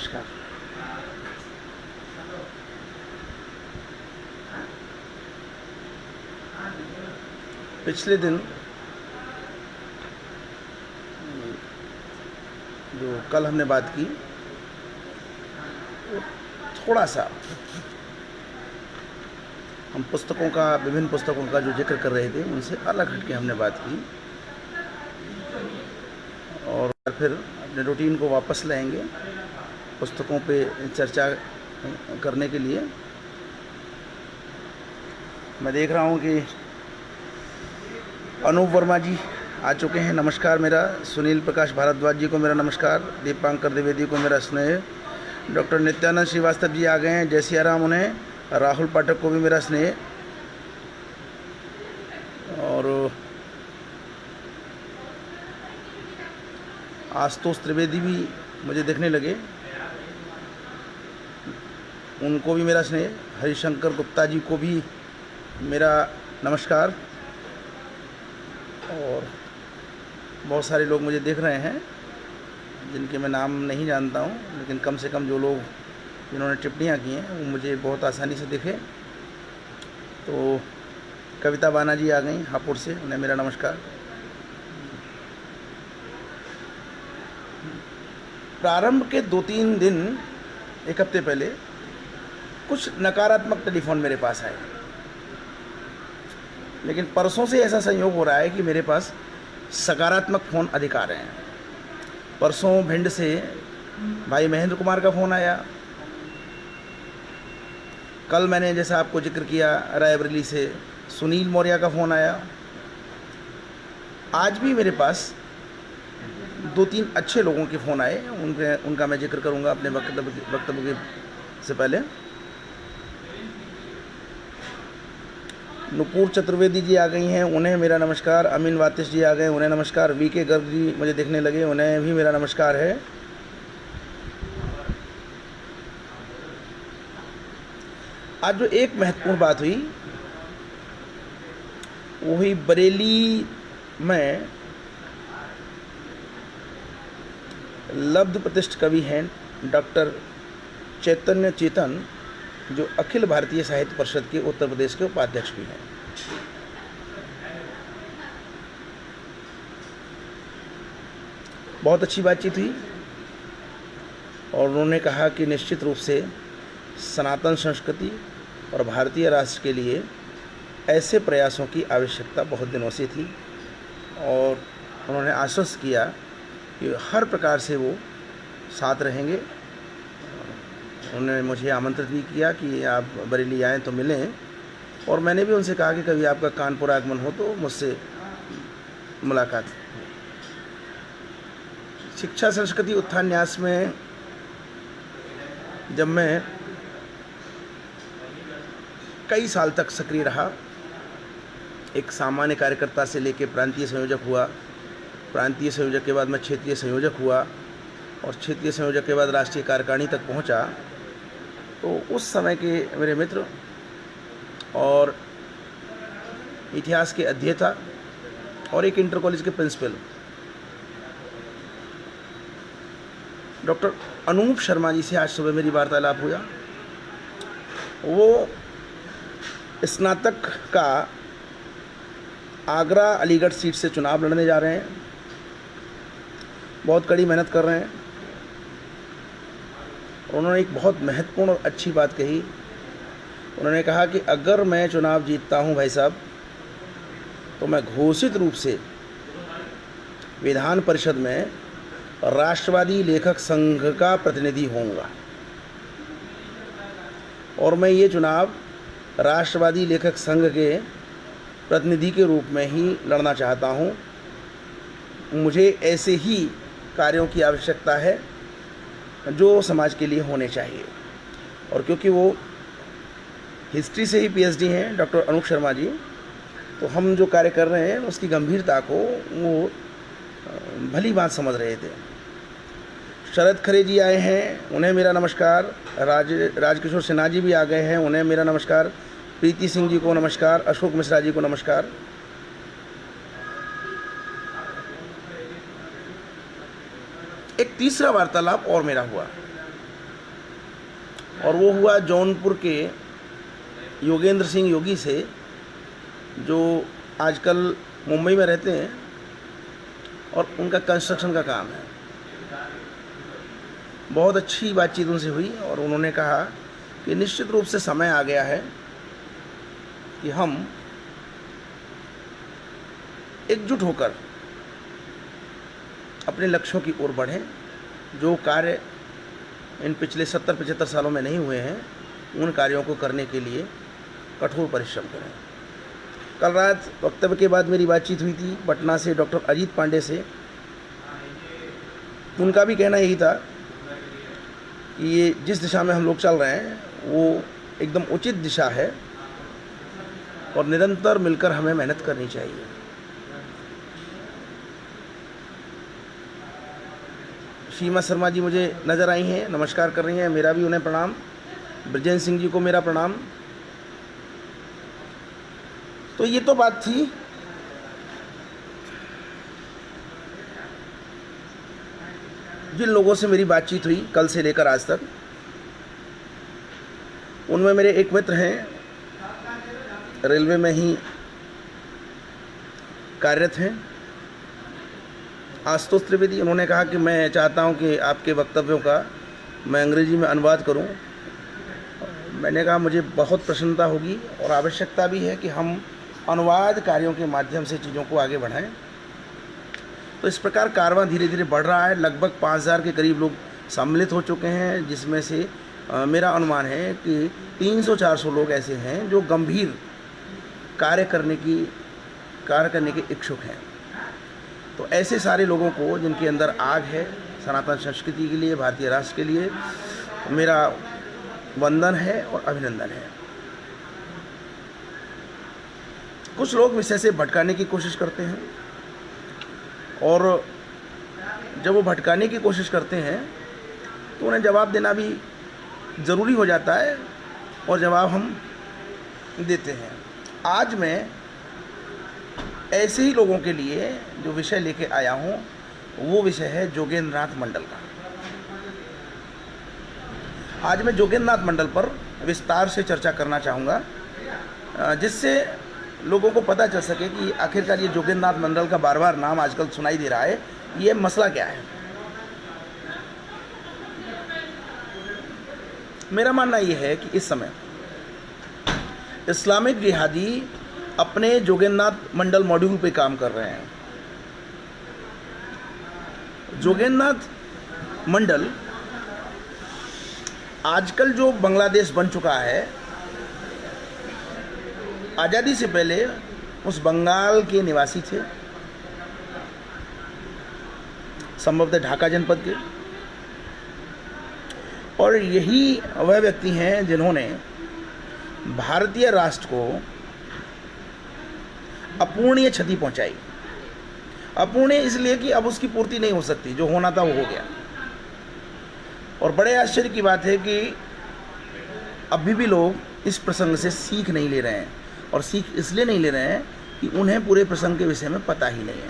नमस्कार। पिछले दिन जो कल हमने बात की, वो थोड़ा सा हम पुस्तकों का, विभिन्न पुस्तकों का जो जिक्र कर रहे थे, उनसे अलग हट के हमने बात की और फिर अपने रूटीन को वापस लाएंगे पुस्तकों पे चर्चा करने के लिए। मैं देख रहा हूँ कि अनूप वर्मा जी आ चुके हैं, नमस्कार मेरा। सुनील प्रकाश भारद्वाज जी को मेरा नमस्कार। दीपांकर द्विवेदी को मेरा स्नेह। डॉक्टर नित्यानंद श्रीवास्तव जी आ गए हैं, जय सिया राम उन्हें। राहुल पाठक को भी मेरा स्नेह। और आशुतोष त्रिवेदी भी मुझे देखने लगे, उनको भी मेरा स्नेह। हरिशंकर गुप्ता जी को भी मेरा नमस्कार। और बहुत सारे लोग मुझे देख रहे हैं जिनके मैं नाम नहीं जानता हूं, लेकिन कम से कम जो लोग जिन्होंने टिप्पणियां की हैं वो मुझे बहुत आसानी से दिखे। तो कविता बाना जी आ गई हापुड़ से, उन्हें मेरा नमस्कार। प्रारंभ के 2-3 दिन, एक हफ्ते पहले, कुछ नकारात्मक टेलीफोन मेरे पास आए, लेकिन परसों से ऐसा संयोग हो रहा है कि मेरे पास सकारात्मक फ़ोन अधिक आ रहे हैं। परसों भिंड से भाई महेंद्र कुमार का फ़ोन आया। कल मैंने जैसा आपको जिक्र किया, रायबरेली से सुनील मौर्य का फ़ोन आया। आज भी मेरे पास 2-3 अच्छे लोगों के फ़ोन आए, उनका मैं जिक्र करूंगा अपने वक्तव्य से पहले। नुपुर चतुर्वेदी जी आ गई हैं, उन्हें मेरा नमस्कार। अमीन वातिश जी आ गए, उन्हें नमस्कार। वीके गर्ग जी मुझे देखने लगे, उन्हें भी मेरा नमस्कार है। आज जो एक महत्वपूर्ण बात हुई वो हुई बरेली में लब्ध प्रतिष्ठित कवि हैं डॉक्टर चैतन्य चेतन, जो अखिल भारतीय साहित्य परिषद के उत्तर प्रदेश के उपाध्यक्ष भी हैं। बहुत अच्छी बातचीत हुई और उन्होंने कहा कि निश्चित रूप से सनातन संस्कृति और भारतीय राष्ट्र के लिए ऐसे प्रयासों की आवश्यकता बहुत दिनों से थी और उन्होंने आश्वस्त किया कि हर प्रकार से वो साथ रहेंगे। उन्होंने मुझे आमंत्रित भी किया कि आप बरेली आएँ तो मिलें, और मैंने भी उनसे कहा कि कभी आपका कानपुर आगमन हो तो मुझसे मुलाकात। शिक्षा संस्कृति उत्थान न्यास में जब मैं कई साल तक सक्रिय रहा, एक सामान्य कार्यकर्ता से लेकर प्रांतीय संयोजक हुआ, प्रांतीय संयोजक के बाद मैं क्षेत्रीय संयोजक हुआ और क्षेत्रीय संयोजक के बाद राष्ट्रीय कार्यकारिणी तक पहुंचा, तो उस समय के मेरे मित्र और इतिहास के अध्येता और एक इंटर कॉलेज के प्रिंसिपल डॉक्टर अनूप शर्मा जी से आज सुबह मेरी वार्तालाप हुआ। वो स्नातक का आगरा अलीगढ़ सीट से चुनाव लड़ने जा रहे हैं, बहुत कड़ी मेहनत कर रहे हैं। उन्होंने एक बहुत महत्वपूर्ण और अच्छी बात कही। उन्होंने कहा कि अगर मैं चुनाव जीतता हूं भाई साहब, तो मैं घोषित रूप से विधान परिषद में राष्ट्रवादी लेखक संघ का प्रतिनिधि होऊंगा और मैं ये चुनाव राष्ट्रवादी लेखक संघ के प्रतिनिधि के रूप में ही लड़ना चाहता हूं। मुझे ऐसे ही कार्यों की आवश्यकता है जो समाज के लिए होने चाहिए। और क्योंकि वो हिस्ट्री से ही पीएचडी हैं डॉक्टर अनूप शर्मा जी, तो हम जो कार्य कर रहे हैं उसकी गंभीरता को वो भली बात समझ रहे थे। शरद खरे जी आए हैं, उन्हें मेरा नमस्कार। राजकिशोर सिन्हा जी भी आ गए हैं, उन्हें मेरा नमस्कार। प्रीति सिंह जी को नमस्कार। अशोक मिश्रा जी को नमस्कार। एक तीसरा वार्तालाप और मेरा हुआ और वो हुआ जौनपुर के योगेंद्र सिंह योगी से, जो आजकल मुंबई में रहते हैं और उनका कंस्ट्रक्शन का काम है। बहुत अच्छी बातचीत उनसे हुई और उन्होंने कहा कि निश्चित रूप से समय आ गया है कि हम एकजुट होकर अपने लक्ष्यों की ओर बढ़ें। जो कार्य इन पिछले 70-75 सालों में नहीं हुए हैं, उन कार्यों को करने के लिए कठोर परिश्रम करें। कल रात वक्तव्य के बाद मेरी बातचीत हुई थी पटना से डॉक्टर अजीत पांडे से। उनका भी कहना यही था कि ये जिस दिशा में हम लोग चल रहे हैं वो एकदम उचित दिशा है और निरंतर मिलकर हमें मेहनत करनी चाहिए। सीमा शर्मा जी मुझे नज़र आई हैं, नमस्कार कर रही हैं, मेरा भी उन्हें प्रणाम। ब्रजेंद्र सिंह जी को मेरा प्रणाम। तो ये तो बात थी जिन लोगों से मेरी बातचीत हुई कल से लेकर आज तक। उनमें मेरे एक मित्र हैं, रेलवे में ही कार्यरत हैं, आशुतोष त्रिवेदी। उन्होंने कहा कि मैं चाहता हूं कि आपके वक्तव्यों का मैं अंग्रेजी में अनुवाद करूं। मैंने कहा मुझे बहुत प्रसन्नता होगी और आवश्यकता भी है कि हम अनुवाद कार्यों के माध्यम से चीज़ों को आगे बढ़ाएं। तो इस प्रकार कारवां धीरे धीरे बढ़ रहा है। लगभग 5000 के करीब लोग सम्मिलित हो चुके हैं, जिसमें से मेरा अनुमान है कि 300-400 लोग ऐसे हैं जो गंभीर कार्य करने के इच्छुक हैं। तो ऐसे सारे लोगों को जिनके अंदर आग है सनातन संस्कृति के लिए, भारतीय राष्ट्र के लिए, मेरा वंदन है और अभिनंदन है। कुछ लोग विषय से भटकाने की कोशिश करते हैं और जब वो भटकाने की कोशिश करते हैं तो उन्हें जवाब देना भी ज़रूरी हो जाता है और जवाब हम देते हैं। आज मैं ऐसे ही लोगों के लिए जो विषय लेके आया हूँ वो विषय है जोगेंद्र नाथ मंडल का। आज मैं जोगेंद्र नाथ मंडल पर विस्तार से चर्चा करना चाहूँगा, जिससे लोगों को पता चल सके कि आखिरकार ये जोगेंद्र नाथ मंडल का बार बार नाम आजकल सुनाई दे रहा है, ये मसला क्या है। मेरा मानना ये है कि इस समय इस्लामिक जिहादी अपने जोगेंद्र नाथ मंडल मॉड्यूल पे काम कर रहे हैं। जोगेंद्र नाथ मंडल आजकल जो बांग्लादेश बन चुका है, आज़ादी से पहले उस बंगाल के निवासी थे, संभवतः ढाका जनपद के, और यही वह व्यक्ति हैं जिन्होंने भारतीय राष्ट्र को अपूर्णीय क्षति पहुंचाई। अपूर्णीय इसलिए कि अब उसकी पूर्ति नहीं हो सकती, जो होना था वो हो गया। और बड़े आश्चर्य की बात है कि अभी भी लोग इस प्रसंग से सीख नहीं ले रहे हैं, और सीख इसलिए नहीं ले रहे हैं कि उन्हें पूरे प्रसंग के विषय में पता ही नहीं है।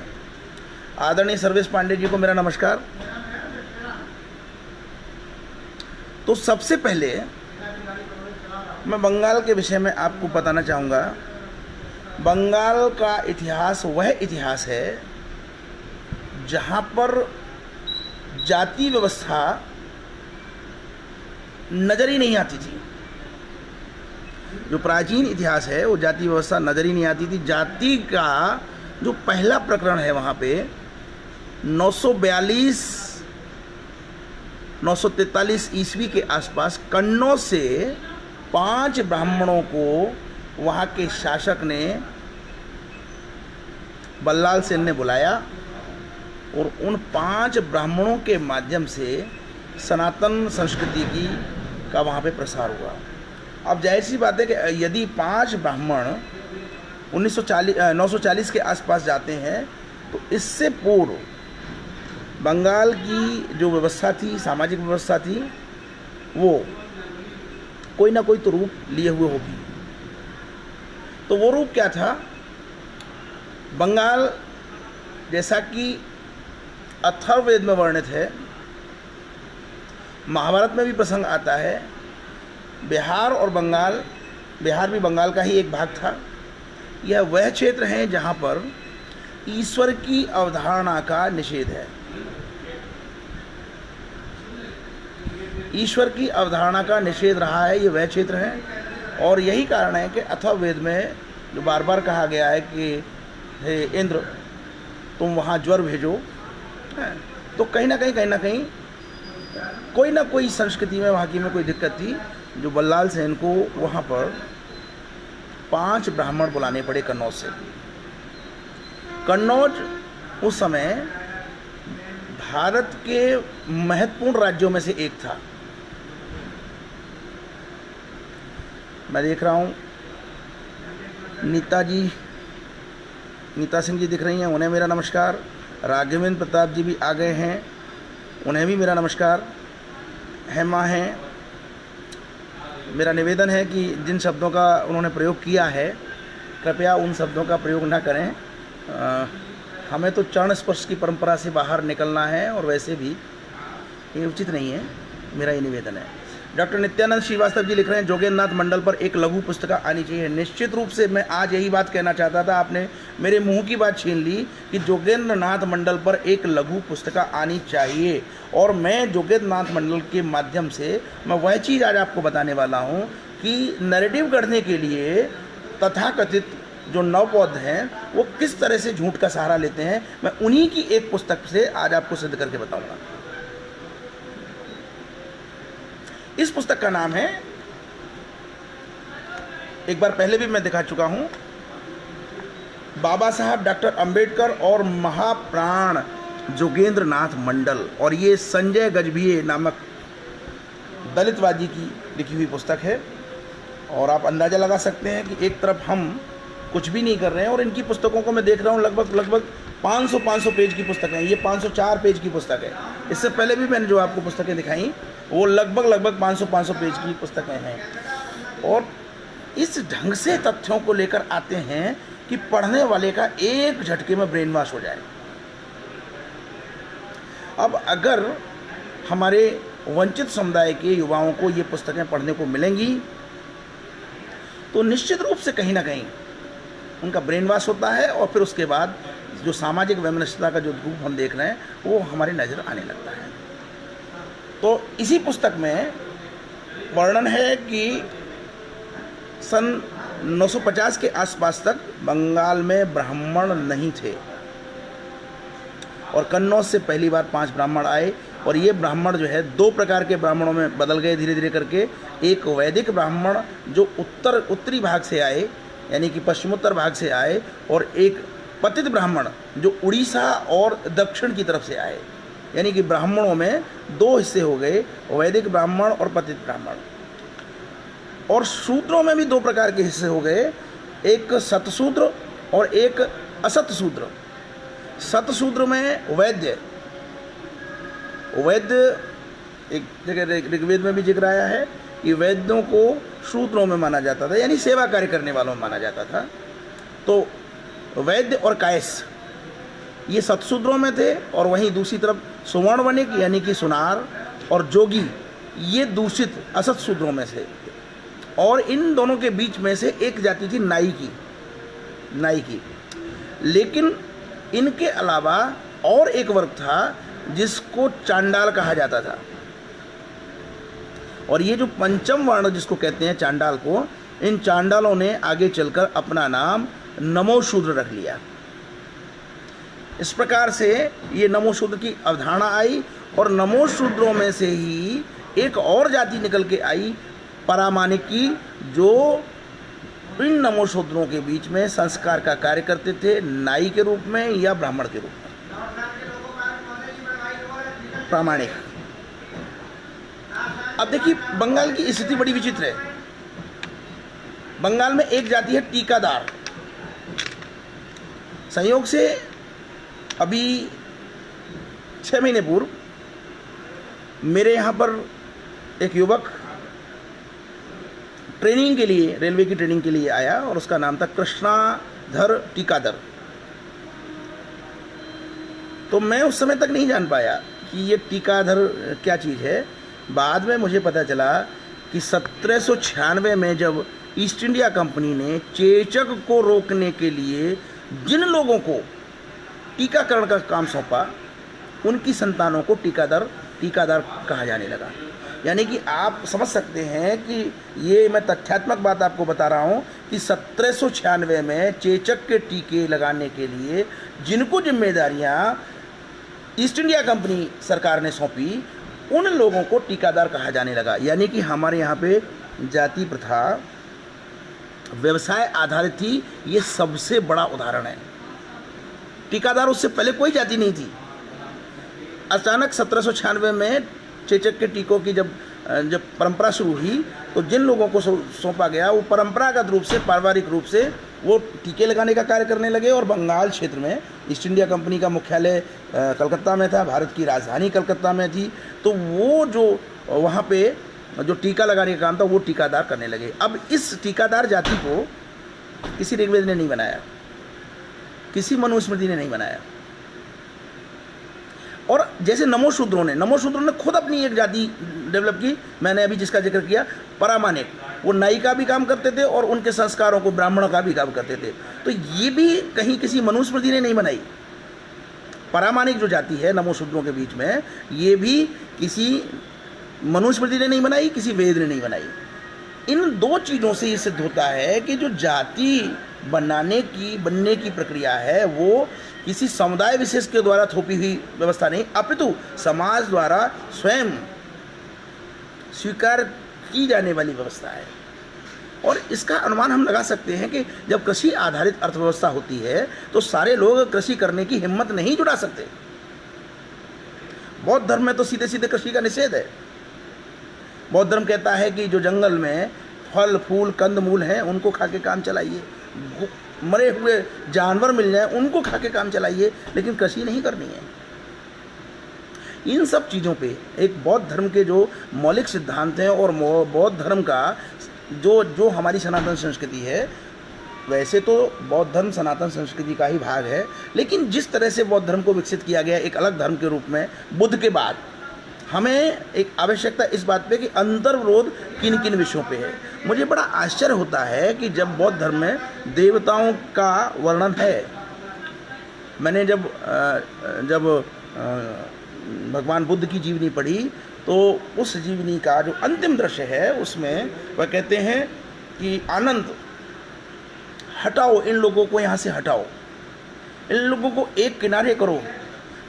आदरणीय सर्वेश पांडे जी को मेरा नमस्कार। तो सबसे पहले मैं बंगाल के विषय में आपको बताना चाहूँगा। बंगाल का इतिहास वह इतिहास है जहाँ पर जाति व्यवस्था नज़र ही नहीं आती थी। जो प्राचीन इतिहास है वो जाति व्यवस्था नज़र ही नहीं आती थी। जाति का जो पहला प्रकरण है वहाँ पे 943 ईस्वी के आसपास कन्नौज से 5 ब्राह्मणों को वहाँ के शासक ने, बल्लाल सेन ने बुलाया और उन 5 ब्राह्मणों के माध्यम से सनातन संस्कृति का वहाँ पे प्रसार हुआ। अब जाहिर सी बात है कि यदि 5 ब्राह्मण 940 के आसपास जाते हैं तो इससे पूर्व बंगाल की जो व्यवस्था थी, सामाजिक व्यवस्था थी, वो कोई ना कोई तो रूप लिए हुए होगी। तो वो रूप क्या था? बंगाल जैसा कि अथर्ववेद में वर्णित है, महाभारत में भी प्रसंग आता है बिहार और बंगाल, बिहार भी बंगाल का ही एक भाग था। यह वह क्षेत्र है जहाँ पर ईश्वर की अवधारणा का निषेध है। ईश्वर की अवधारणा का निषेध रहा है, ये वह क्षेत्र है। और यही कारण है कि अथर्ववेद में जो बार बार कहा गया है कि हे इंद्र तुम वहाँ ज्वर भेजो, तो कहीं ना कहीं कोई ना कोई संस्कृति में वहाँ की में कोई दिक्कत थी, जो बल्लाल सेन को वहाँ पर 5 ब्राह्मण बुलाने पड़े कन्नौज से। कन्नौज उस समय भारत के महत्वपूर्ण राज्यों में से एक था। मैं देख रहा हूँ नीता सिंह जी दिख रही हैं, उन्हें मेरा नमस्कार। राघवेंद्र प्रताप जी भी आ गए हैं, उन्हें भी मेरा नमस्कार। हेमा हैं। मेरा निवेदन है कि जिन शब्दों का उन्होंने प्रयोग किया है कृपया उन शब्दों का प्रयोग ना करें। हमें तो चरण स्पर्श की परंपरा से बाहर निकलना है और वैसे भी ये उचित नहीं है, मेरा ये निवेदन है। डॉक्टर नित्यानंद श्रीवास्तव जी लिख रहे हैं जोगेंद्र नाथ मंडल पर एक लघु पुस्तिका आनी चाहिए। निश्चित रूप से मैं आज यही बात कहना चाहता था, आपने मेरे मुंह की बात छीन ली कि जोगेंद्र नाथ मंडल पर एक लघु पुस्तिका आनी चाहिए। और मैं जोगेंद्र नाथ मंडल के माध्यम से मैं वह चीज़ आज आपको बताने वाला हूँ कि नैरेटिव गढ़ने के लिए तथाकथित जो नवबौद्ध हैं वो किस तरह से झूठ का सहारा लेते हैं। मैं उन्हीं की एक पुस्तक से आज आपको सिद्ध करके बताऊँगा। इस पुस्तक का नाम है, एक बार पहले भी मैं दिखा चुका हूं, बाबा साहब डॉक्टर अंबेडकर और महाप्राण जोगेंद्र नाथ मंडल। और ये संजय गजभिये नामक दलितवादी की लिखी हुई पुस्तक है। और आप अंदाज़ा लगा सकते हैं कि एक तरफ हम कुछ भी नहीं कर रहे हैं और इनकी पुस्तकों को मैं देख रहा हूँ लगभग 500 पेज की पुस्तक है। ये 504 पेज की पुस्तक है। इससे पहले भी मैंने जो आपको पुस्तकें दिखाई वो लगभग 500 पेज की पुस्तकें हैं। और इस ढंग से तथ्यों को लेकर आते हैं कि पढ़ने वाले का एक झटके में ब्रेन वॉश हो जाए। अब अगर हमारे वंचित समुदाय के युवाओं को ये पुस्तकें पढ़ने को मिलेंगी तो निश्चित रूप से कहीं ना कहीं उनका ब्रेन वॉश होता है और फिर उसके बाद जो सामाजिक वैमनस्यता का जो रूप हम देख रहे हैं वो हमारे नज़र आने लगता है। तो इसी पुस्तक में वर्णन है कि सन 950 के आसपास तक बंगाल में ब्राह्मण नहीं थे और कन्नौज से पहली बार 5 ब्राह्मण आए। और ये ब्राह्मण जो है 2 प्रकार के ब्राह्मणों में बदल गए धीरे धीरे करके। एक वैदिक ब्राह्मण जो उत्तरी भाग से आए यानी कि पश्चिमोत्तर भाग से आए, और एक पतित ब्राह्मण जो उड़ीसा और दक्षिण की तरफ से आए। यानी कि ब्राह्मणों में 2 हिस्से हो गए, वैदिक ब्राह्मण और पतित ब्राह्मण। और शूद्रों में भी 2 प्रकार के हिस्से हो गए, एक सतशूद्र और एक असतशूद्र। सतशूद्र में वैद्य एक जगह ऋग्वेद में भी जिक्र आया है कि वैद्यों को शूद्रों में माना जाता था, यानी सेवा कार्य करने वालों में माना जाता था। तो वैद्य और कायस ये सतशूद्रों में थे, और वहीं दूसरी तरफ सुवर्ण वणिक यानी कि सुनार और जोगी ये दूषित असत शूद्रों में से। और इन दोनों के बीच में से एक जाति थी नाई की। लेकिन इनके अलावा और एक वर्ग था जिसको चांडाल कहा जाता था। और ये जो पंचम वर्ण जिसको कहते हैं चांडाल को, इन चांडालों ने आगे चलकर अपना नाम नमोशूद्र रख लिया। इस प्रकार से ये नमोशूद्र की अवधारणा आई, और नमोशूद्रों में से ही एक और जाति निकल के आई परामानिक की, जो इन नमोशूद्रों के बीच में संस्कार का कार्य करते थे, नाई के रूप में या ब्राह्मण के रूप में। प्रामाणिक। अब देखिए बंगाल की स्थिति बड़ी विचित्र है। बंगाल में एक जाति है टीकादार। संयोग से अभी 6 महीने पूर्व मेरे यहाँ पर एक युवक ट्रेनिंग के लिए, रेलवे की ट्रेनिंग के लिए आया, और उसका नाम था कृष्णाधर टीकादर। तो मैं उस समय तक नहीं जान पाया कि ये टीकाधर क्या चीज़ है। बाद में मुझे पता चला कि 1796 में जब ईस्ट इंडिया कंपनी ने चेचक को रोकने के लिए जिन लोगों को टीकाकरण का काम सौंपा, उनकी संतानों को टीकादार कहा जाने लगा। यानी कि आप समझ सकते हैं कि ये मैं तथ्यात्मक बात आपको बता रहा हूँ कि 1796 में चेचक के टीके लगाने के लिए जिनको जिम्मेदारियाँ ईस्ट इंडिया कंपनी सरकार ने सौंपी, उन लोगों को टीकादार कहा जाने लगा। यानी कि हमारे यहाँ पे जाति प्रथा व्यवसाय आधारित थी, ये सबसे बड़ा उदाहरण है। टीकादार उससे पहले कोई जाति नहीं थी। अचानक 1796 में चेचक के टीकों की जब परंपरा शुरू हुई, तो जिन लोगों को सौंपा गया वो परंपरागत रूप से, पारिवारिक रूप से वो टीके लगाने का कार्य करने लगे। और बंगाल क्षेत्र में ईस्ट इंडिया कंपनी का मुख्यालय कलकत्ता में था, भारत की राजधानी कलकत्ता में थी, तो वो जो वहाँ पे जो टीका लगाने का काम था वो टीकादार करने लगे। अब इस टीकादार जाति को किसी ऋग्वेद ने नहीं बनाया, किसी मनुस्मृति ने नहीं बनाया। और जैसे नमोशूद्रों ने खुद अपनी एक जाति डेवलप की, मैंने अभी जिसका जिक्र किया परामानिक, वो नाई का भी काम करते थे और उनके संस्कारों को ब्राह्मणों का भी काम करते थे। तो ये भी कहीं किसी मनुस्मृति ने नहीं बनाई। परामानिक जो जाति है नमोशूद्रों के बीच में, ये भी किसी मनुस्मृति ने नहीं बनाई, किसी वेद ने नहीं बनाई। इन दो चीज़ों से ये सिद्ध होता है कि जो जाति बनने की प्रक्रिया है वो किसी समुदाय विशेष के द्वारा थोपी हुई व्यवस्था नहीं, अपितु समाज द्वारा स्वयं स्वीकार की जाने वाली व्यवस्था है। और इसका अनुमान हम लगा सकते हैं कि जब कृषि आधारित अर्थव्यवस्था होती है तो सारे लोग कृषि करने की हिम्मत नहीं जुटा सकते। बौद्ध धर्म में तो सीधे सीधे कृषि का निषेध है। बौद्ध धर्म कहता है कि जो जंगल में फल फूल कंद मूल हैं उनको खा के काम चलाइए, मरे हुए जानवर मिल जाए उनको खा के काम चलाइए, लेकिन कृषि नहीं करनी है। इन सब चीज़ों पे एक बौद्ध धर्म के जो मौलिक सिद्धांत हैं और बौद्ध धर्म का जो हमारी सनातन संस्कृति है, वैसे तो बौद्ध धर्म सनातन संस्कृति का ही भाग है, लेकिन जिस तरह से बौद्ध धर्म को विकसित किया गया एक अलग धर्म के रूप में बुद्ध के बाद, हमें एक आवश्यकता इस बात पे कि अंतर्विरोध किन किन विषयों पे है। मुझे बड़ा आश्चर्य होता है कि जब बौद्ध धर्म में देवताओं का वर्णन है, मैंने जब भगवान बुद्ध की जीवनी पढ़ी तो उस जीवनी का जो अंतिम दृश्य है उसमें वह कहते हैं कि आनंद हटाओ, इन लोगों को यहाँ से हटाओ, इन लोगों को एक किनारे करो,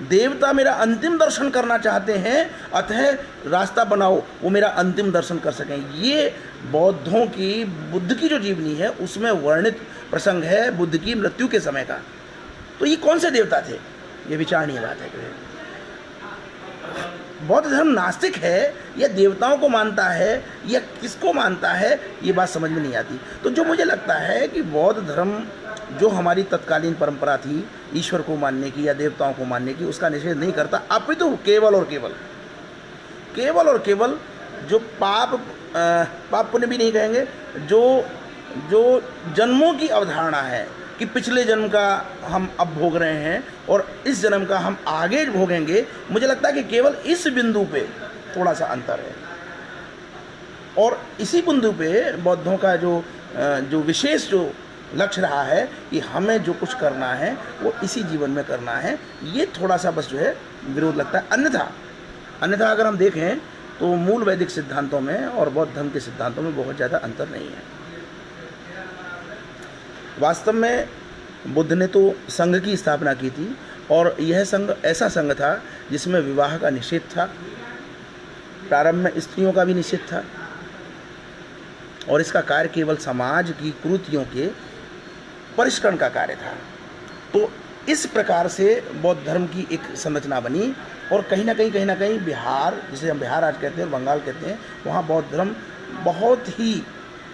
देवता मेरा अंतिम दर्शन करना चाहते हैं, अतः रास्ता बनाओ वो मेरा अंतिम दर्शन कर सकें। ये बौद्धों की बुद्ध की जो जीवनी है उसमें वर्णित प्रसंग है बुद्ध की मृत्यु के समय का। तो ये कौन से देवता थे, ये विचारणीय बात है। बौद्ध धर्म नास्तिक है या देवताओं को मानता है या किसको मानता है, ये बात समझ में नहीं आती। तो जो मुझे लगता है कि बौद्ध धर्म जो हमारी तत्कालीन परंपरा थी ईश्वर को मानने की या देवताओं को मानने की, उसका निषेध नहीं करता, अपितु केवल और केवल जो पाप पुण्य भी नहीं कहेंगे, जो जन्मों की अवधारणा है कि पिछले जन्म का हम अब भोग रहे हैं और इस जन्म का हम आगे भोगेंगे, मुझे लगता है कि केवल इस बिंदु पे थोड़ा सा अंतर है। और इसी बिंदु पे बौद्धों का जो विशेष जो लक्ष्य रहा है कि हमें जो कुछ करना है वो इसी जीवन में करना है, ये थोड़ा सा बस जो है विरोध लगता है। अन्यथा अगर हम देखें तो मूल वैदिक सिद्धांतों में और बौद्ध धर्म के सिद्धांतों में बहुत ज़्यादा अंतर नहीं है। वास्तव में बुद्ध ने तो संघ की स्थापना की थी और यह संघ ऐसा संघ था जिसमें विवाह का निषेध था, प्रारंभ में स्त्रियों का भी निषेध था और इसका कार्य केवल समाज की कुरीतियों के परिष्करण का कार्य था। तो इस प्रकार से बौद्ध धर्म की एक संरचना बनी और कहीं ना कहीं बिहार, जिसे हम बिहार आज कहते हैं, बंगाल कहते हैं, वहाँ बौद्ध धर्म बहुत ही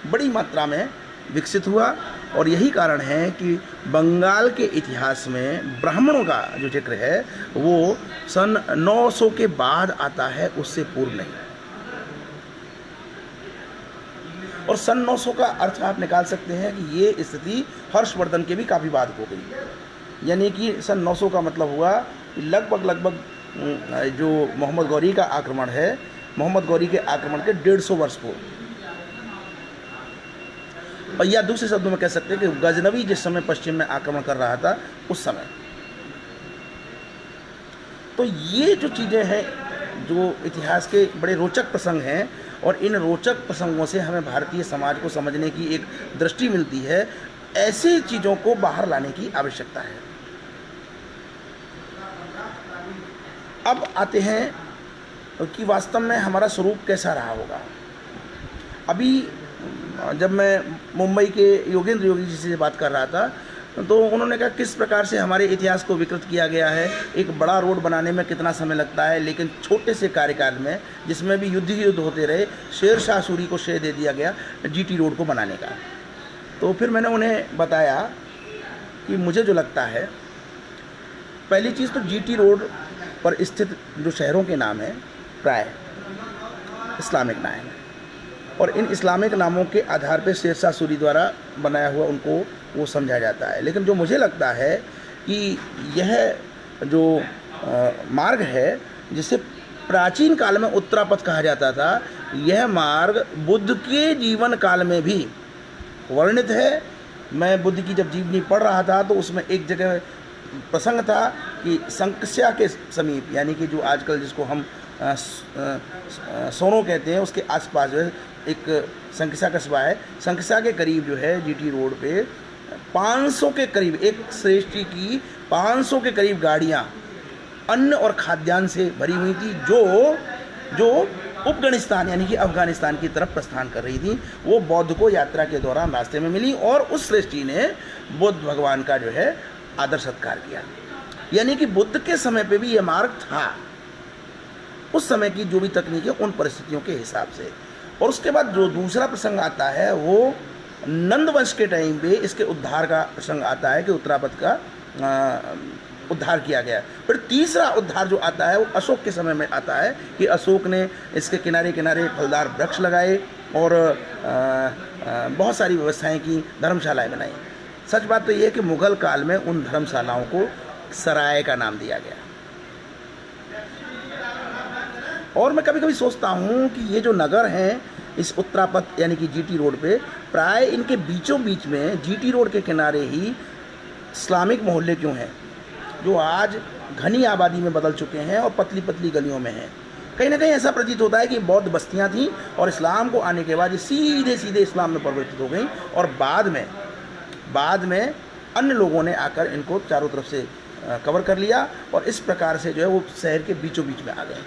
बड़ी मात्रा में विकसित हुआ। और यही कारण है कि बंगाल के इतिहास में ब्राह्मणों का जो जिक्र है वो सन 900 के बाद आता है, उससे पूर्व नहीं। और सन 900 का अर्थ आप निकाल सकते हैं कि ये स्थिति हर्षवर्धन के भी काफ़ी बाद हो गई। यानी कि सन 900 का मतलब हुआ कि लगभग जो मोहम्मद गौरी का आक्रमण है मोहम्मद गौरी के आक्रमण के 150 वर्ष पूर्व। और या दूसरे शब्दों में कह सकते हैं कि गजनवी जिस समय पश्चिम में आक्रमण कर रहा था उस समय। तो ये जो चीज़ें हैं, जो इतिहास के बड़े रोचक प्रसंग हैं, और इन रोचक प्रसंगों से हमें भारतीय समाज को समझने की एक दृष्टि मिलती है। ऐसी चीज़ों को बाहर लाने की आवश्यकता है। अब आते हैं कि वास्तव में हमारा स्वरूप कैसा रहा होगा। अभी जब मैं मुंबई के योगेंद्र योगी जी से बात कर रहा था तो उन्होंने कहा किस प्रकार से हमारे इतिहास को विकृत किया गया है। एक बड़ा रोड बनाने में कितना समय लगता है, लेकिन छोटे से कार्यकाल में, जिसमें भी युद्ध ही युद्ध होते रहे, शेर शाह सूरी को श्रेय दे दिया गया जीटी रोड को बनाने का। तो फिर मैंने उन्हें बताया कि मुझे जो लगता है, पहली चीज़ तो जीटी रोड पर स्थित जो शहरों के नाम हैं प्राय इस्लामिक नाम हैं, और इन इस्लामिक नामों के आधार पर शेर शाह सूरी द्वारा बनाया हुआ उनको वो समझा जाता है। लेकिन जो मुझे लगता है कि यह जो मार्ग है जिसे प्राचीन काल में उत्तरापथ कहा जाता था, यह मार्ग बुद्ध के जीवन काल में भी वर्णित है। मैं बुद्ध की जब जीवनी पढ़ रहा था तो उसमें एक जगह प्रसंग था कि संकस्या के समीप, यानी कि जो आजकल जिसको हम सोनो कहते हैं, उसके आसपास जो है एक संकस्या कस्बा है। संकस्या के करीब जो है जीटी रोड पे 500 के करीब, एक श्रेष्ठी की 500 के करीब गाड़ियाँ अन्न और खाद्यान्न से भरी हुई थी, जो अफगानिस्तान यानी कि अफगानिस्तान की तरफ प्रस्थान कर रही थी। वो बौद्ध को यात्रा के दौरान रास्ते में मिली और उस श्रेष्ठी ने बुद्ध भगवान का जो है आदर सत्कार किया। यानी कि बुद्ध के समय पे भी ये मार्ग था, उस समय की जो भी तकनीक है उन परिस्थितियों के हिसाब से। और उसके बाद जो दूसरा प्रसंग आता है वो नंद वंश के टाइम पे इसके उद्धार का प्रसंग आता है कि उत्तरापथ का उद्धार किया गया। फिर तीसरा उद्धार जो आता है वो अशोक के समय में आता है कि अशोक ने इसके किनारे किनारे फलदार वृक्ष लगाए और बहुत सारी व्यवस्थाएं की, धर्मशालाएं बनाई। सच बात तो ये है कि मुगल काल में उन धर्मशालाओं को सराय का नाम दिया गया। और मैं कभी कभी सोचता हूँ कि ये जो नगर हैं इस उत्तरापथ यानी कि जीटी रोड पे, प्राय इनके बीचों बीच में जीटी रोड के किनारे ही इस्लामिक मोहल्ले क्यों हैं, जो आज घनी आबादी में बदल चुके हैं और पतली पतली गलियों में हैं। कहीं ना कहीं ऐसा प्रतीत होता है कि बौद्ध बस्तियां थीं और इस्लाम को आने के बाद ये सीधे सीधे इस्लाम में परिवर्तित हो गई, और बाद में अन्य लोगों ने आकर इनको चारों तरफ से कवर कर लिया और इस प्रकार से जो है वो शहर के बीचों बीच में आ गए।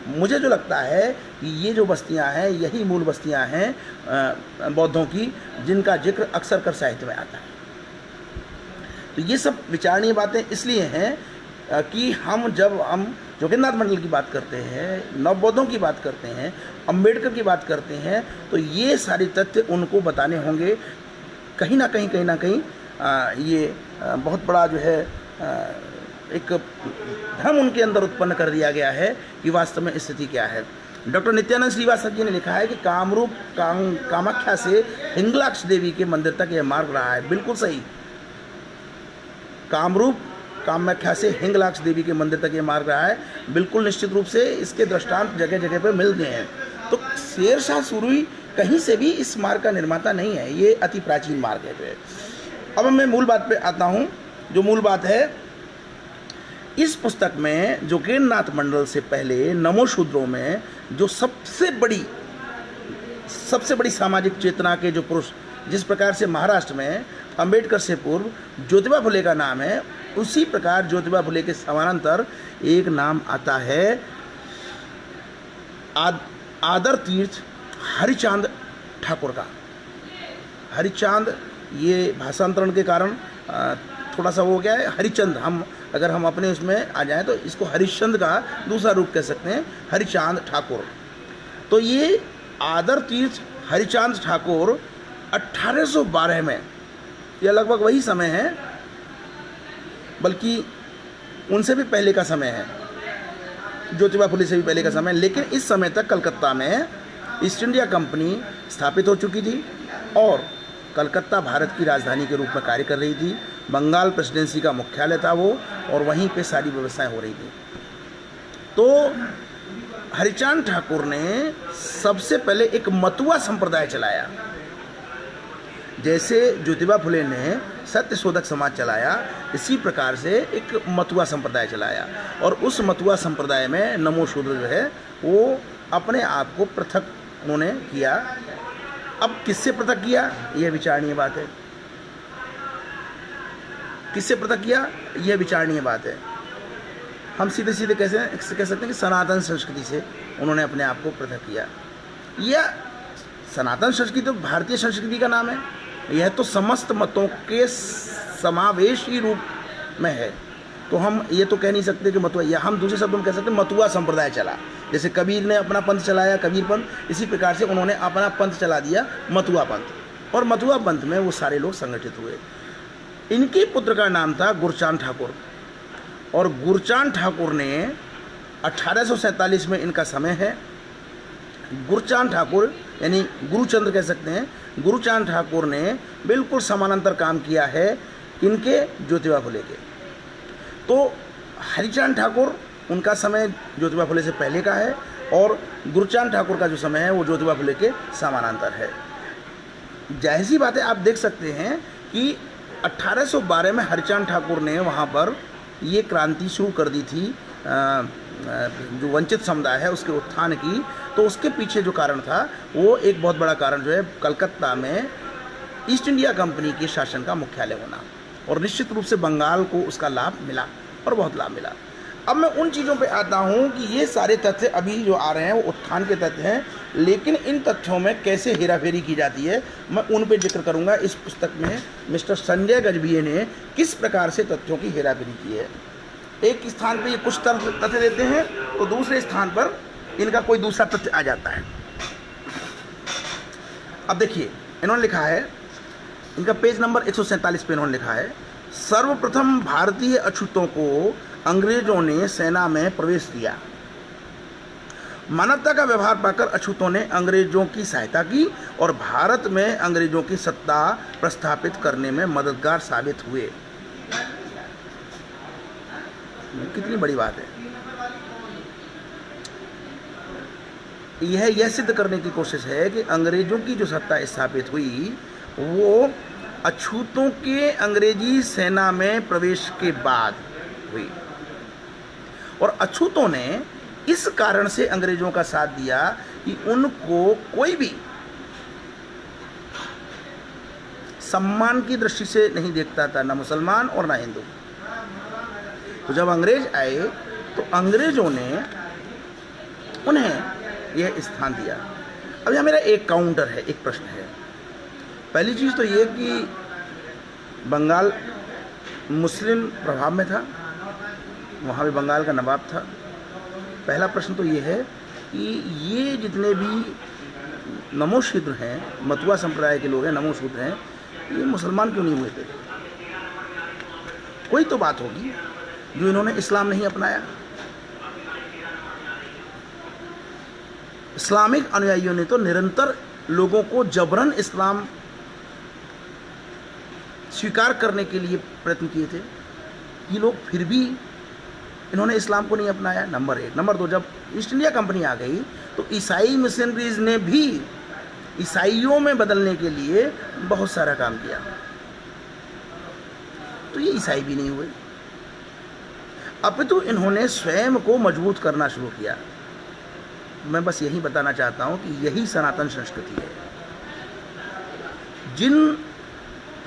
मुझे जो लगता है कि ये जो बस्तियां हैं यही मूल बस्तियां हैं बौद्धों की, जिनका जिक्र अक्सर कर साहित्य में आता है। तो ये सब विचारणीय बातें इसलिए हैं कि जब हम जोगिंद्रनाथ मंडल की बात करते हैं, नवबौद्धों की बात करते हैं, अंबेडकर की बात करते हैं, तो ये सारे तथ्य उनको बताने होंगे। कहीं ना कहीं ये बहुत बड़ा जो है एक भ्रम उनके अंदर उत्पन्न कर दिया गया है कि वास्तव में स्थिति क्या है। डॉक्टर नित्यानंद श्रीवास्तव जी ने लिखा है कि कामरूप कामाख्या से हिंगलाक्ष देवी के मंदिर तक यह मार्ग रहा है। बिल्कुल सही, कामरूप कामाख्या से हिंगलाक्ष देवी के मंदिर तक ये मार्ग रहा है। बिल्कुल निश्चित रूप से इसके दृष्टांत जगह जगह पर मिल गए हैं। तो शेर शाह सूरी कहीं से भी इस मार्ग का निर्माता नहीं है, ये अति प्राचीन मार्ग है जो है। अब मैं मूल बात पे आता हूँ। जो मूल बात है, इस पुस्तक में जोगेंद्रनाथ मंडल से पहले नमो शूद्रों में जो सबसे बड़ी सामाजिक चेतना के जो पुरुष, जिस प्रकार से महाराष्ट्र में अंबेडकर से पूर्व ज्योतिबा फुले का नाम है, उसी प्रकार ज्योतिबा फुले के समानांतर एक नाम आता है आदर तीर्थ हरिचांद ठाकुर का। हरिचांद ये भाषांतरण के कारण थोड़ा सा हो गया है, हरिचंद। अगर हम अपने उसमें आ जाएं तो इसको हरिश्चंद का दूसरा रूप कह सकते हैं, हरिचांद ठाकुर। तो ये आदर तीर्थ हरिचांद ठाकुर 1812 में, यह लगभग वही समय है, बल्कि उनसे भी पहले का समय है, ज्योतिबा फुले से भी पहले का समय। लेकिन इस समय तक कलकत्ता में ईस्ट इंडिया कंपनी स्थापित हो चुकी थी और कलकत्ता भारत की राजधानी के रूप में कार्य कर रही थी। बंगाल प्रेसिडेंसी का मुख्यालय था वो, और वहीं पे सारी व्यवस्थाएं हो रही थी। तो हरिचांद ठाकुर ने सबसे पहले एक मतुआ संप्रदाय चलाया। जैसे ज्योतिबा फुले ने सत्यशोधक समाज चलाया, इसी प्रकार से एक मतुआ संप्रदाय चलाया। और उस मतुआ संप्रदाय में नमो शूद्र जो है वो अपने आप को पृथक उन्होंने किया। अब किससे पृथक किया, यह विचारणीय बात है। किससे पृथक किया, यह विचारणीय बात है। हम सीधे सीधे कैसे कह सकते हैं कि सनातन संस्कृति से उन्होंने अपने आप को पृथक किया। यह सनातन संस्कृति तो भारतीय संस्कृति का नाम है, यह तो समस्त मतों के समावेशी रूप में है। तो हम ये तो कह नहीं सकते कि मतुआ, या हम दूसरे शब्दों में कह सकते हैं मतुआ संप्रदाय चला। जैसे कबीर ने अपना पंथ चलाया, कबीर पंथ, इसी प्रकार से उन्होंने अपना पंथ चला दिया, मतुआ पंथ। और मतुआ पंथ में वो सारे लोग संगठित हुए। इनके पुत्र का नाम था गुरचांद ठाकुर, और गुरचांद ठाकुर ने 1847 में इनका समय है। गुरचांद ठाकुर यानी गुरुचंद्र कह सकते हैं। गुरचांद ठाकुर ने बिल्कुल समानांतर काम किया है इनके ज्योतिबा फुले के। तो हरिचांद ठाकुर उनका समय ज्योतिबा फुले से पहले का है, और गुरचांद ठाकुर का जो समय है वो ज्योतिबा फुले के समानांतर है। जाहिर सी बात है, आप देख सकते हैं कि 1812 में हरिचांद ठाकुर ने वहाँ पर ये क्रांति शुरू कर दी थी, जो वंचित समुदाय है उसके उत्थान की। तो उसके पीछे जो कारण था वो एक बहुत बड़ा कारण जो है कलकत्ता में ईस्ट इंडिया कंपनी के शासन का मुख्यालय होना, और निश्चित रूप से बंगाल को उसका लाभ मिला, और बहुत लाभ मिला। अब मैं उन चीज़ों पे आता हूँ कि ये सारे तथ्य अभी जो आ रहे हैं वो उत्थान के तथ्य हैं, लेकिन इन तथ्यों में कैसे हेराफेरी की जाती है मैं उन पे जिक्र करूँगा। इस पुस्तक में मिस्टर संजय गजभिये ने किस प्रकार से तथ्यों की हेराफेरी की है। एक स्थान पे ये कुछ तथ्य देते हैं, तो दूसरे स्थान पर इनका कोई दूसरा तथ्य आ जाता है। अब देखिए, इन्होंने लिखा है, इनका पेज नंबर 147 पे इन्होंने लिखा है, सर्वप्रथम भारतीय अछूतों को अंग्रेजों ने सेना में प्रवेश दिया। मानवता का व्यवहार पाकर अछूतों ने अंग्रेजों की सहायता की और भारत में अंग्रेजों की सत्ता प्रस्थापित करने में मददगार साबित हुए। कितनी बड़ी बात है। यह सिद्ध करने की कोशिश है कि अंग्रेजों की जो सत्ता स्थापित हुई वो अछूतों के अंग्रेजी सेना में प्रवेश के बाद हुई, और अछूतों ने इस कारण से अंग्रेजों का साथ दिया कि उनको कोई भी सम्मान की दृष्टि से नहीं देखता था, ना मुसलमान और ना हिंदू। तो जब अंग्रेज आए तो अंग्रेजों ने उन्हें यह स्थान दिया। अब यहाँ मेरा एक काउंटर है, एक प्रश्न है। पहली चीज़ तो ये कि बंगाल मुस्लिम प्रभाव में था, वहाँ भी बंगाल का नवाब था। पहला प्रश्न तो ये है कि ये जितने भी नमो शूद्र हैं, मतुआ संप्रदाय के लोग हैं, नमो शूद्र हैं, ये मुसलमान क्यों नहीं हुए थे? कोई तो बात होगी जो इन्होंने इस्लाम नहीं अपनाया। इस्लामिक अनुयायियों ने तो निरंतर लोगों को जबरन इस्लाम स्वीकार करने के लिए प्रयत्न किए थे। ये लोग फिर भी इन्होंने इस्लाम को नहीं अपनाया, नंबर एक। नंबर दो, जब ईस्ट इंडिया कंपनी आ गई तो ईसाई मिशनरीज ने भी ईसाइयों में बदलने के लिए बहुत सारा काम किया, तो ये ईसाई भी नहीं हुए। अपितु इन्होंने स्वयं को मजबूत करना शुरू किया। मैं बस यही बताना चाहता हूँ कि यही सनातन संस्कृति है। जिन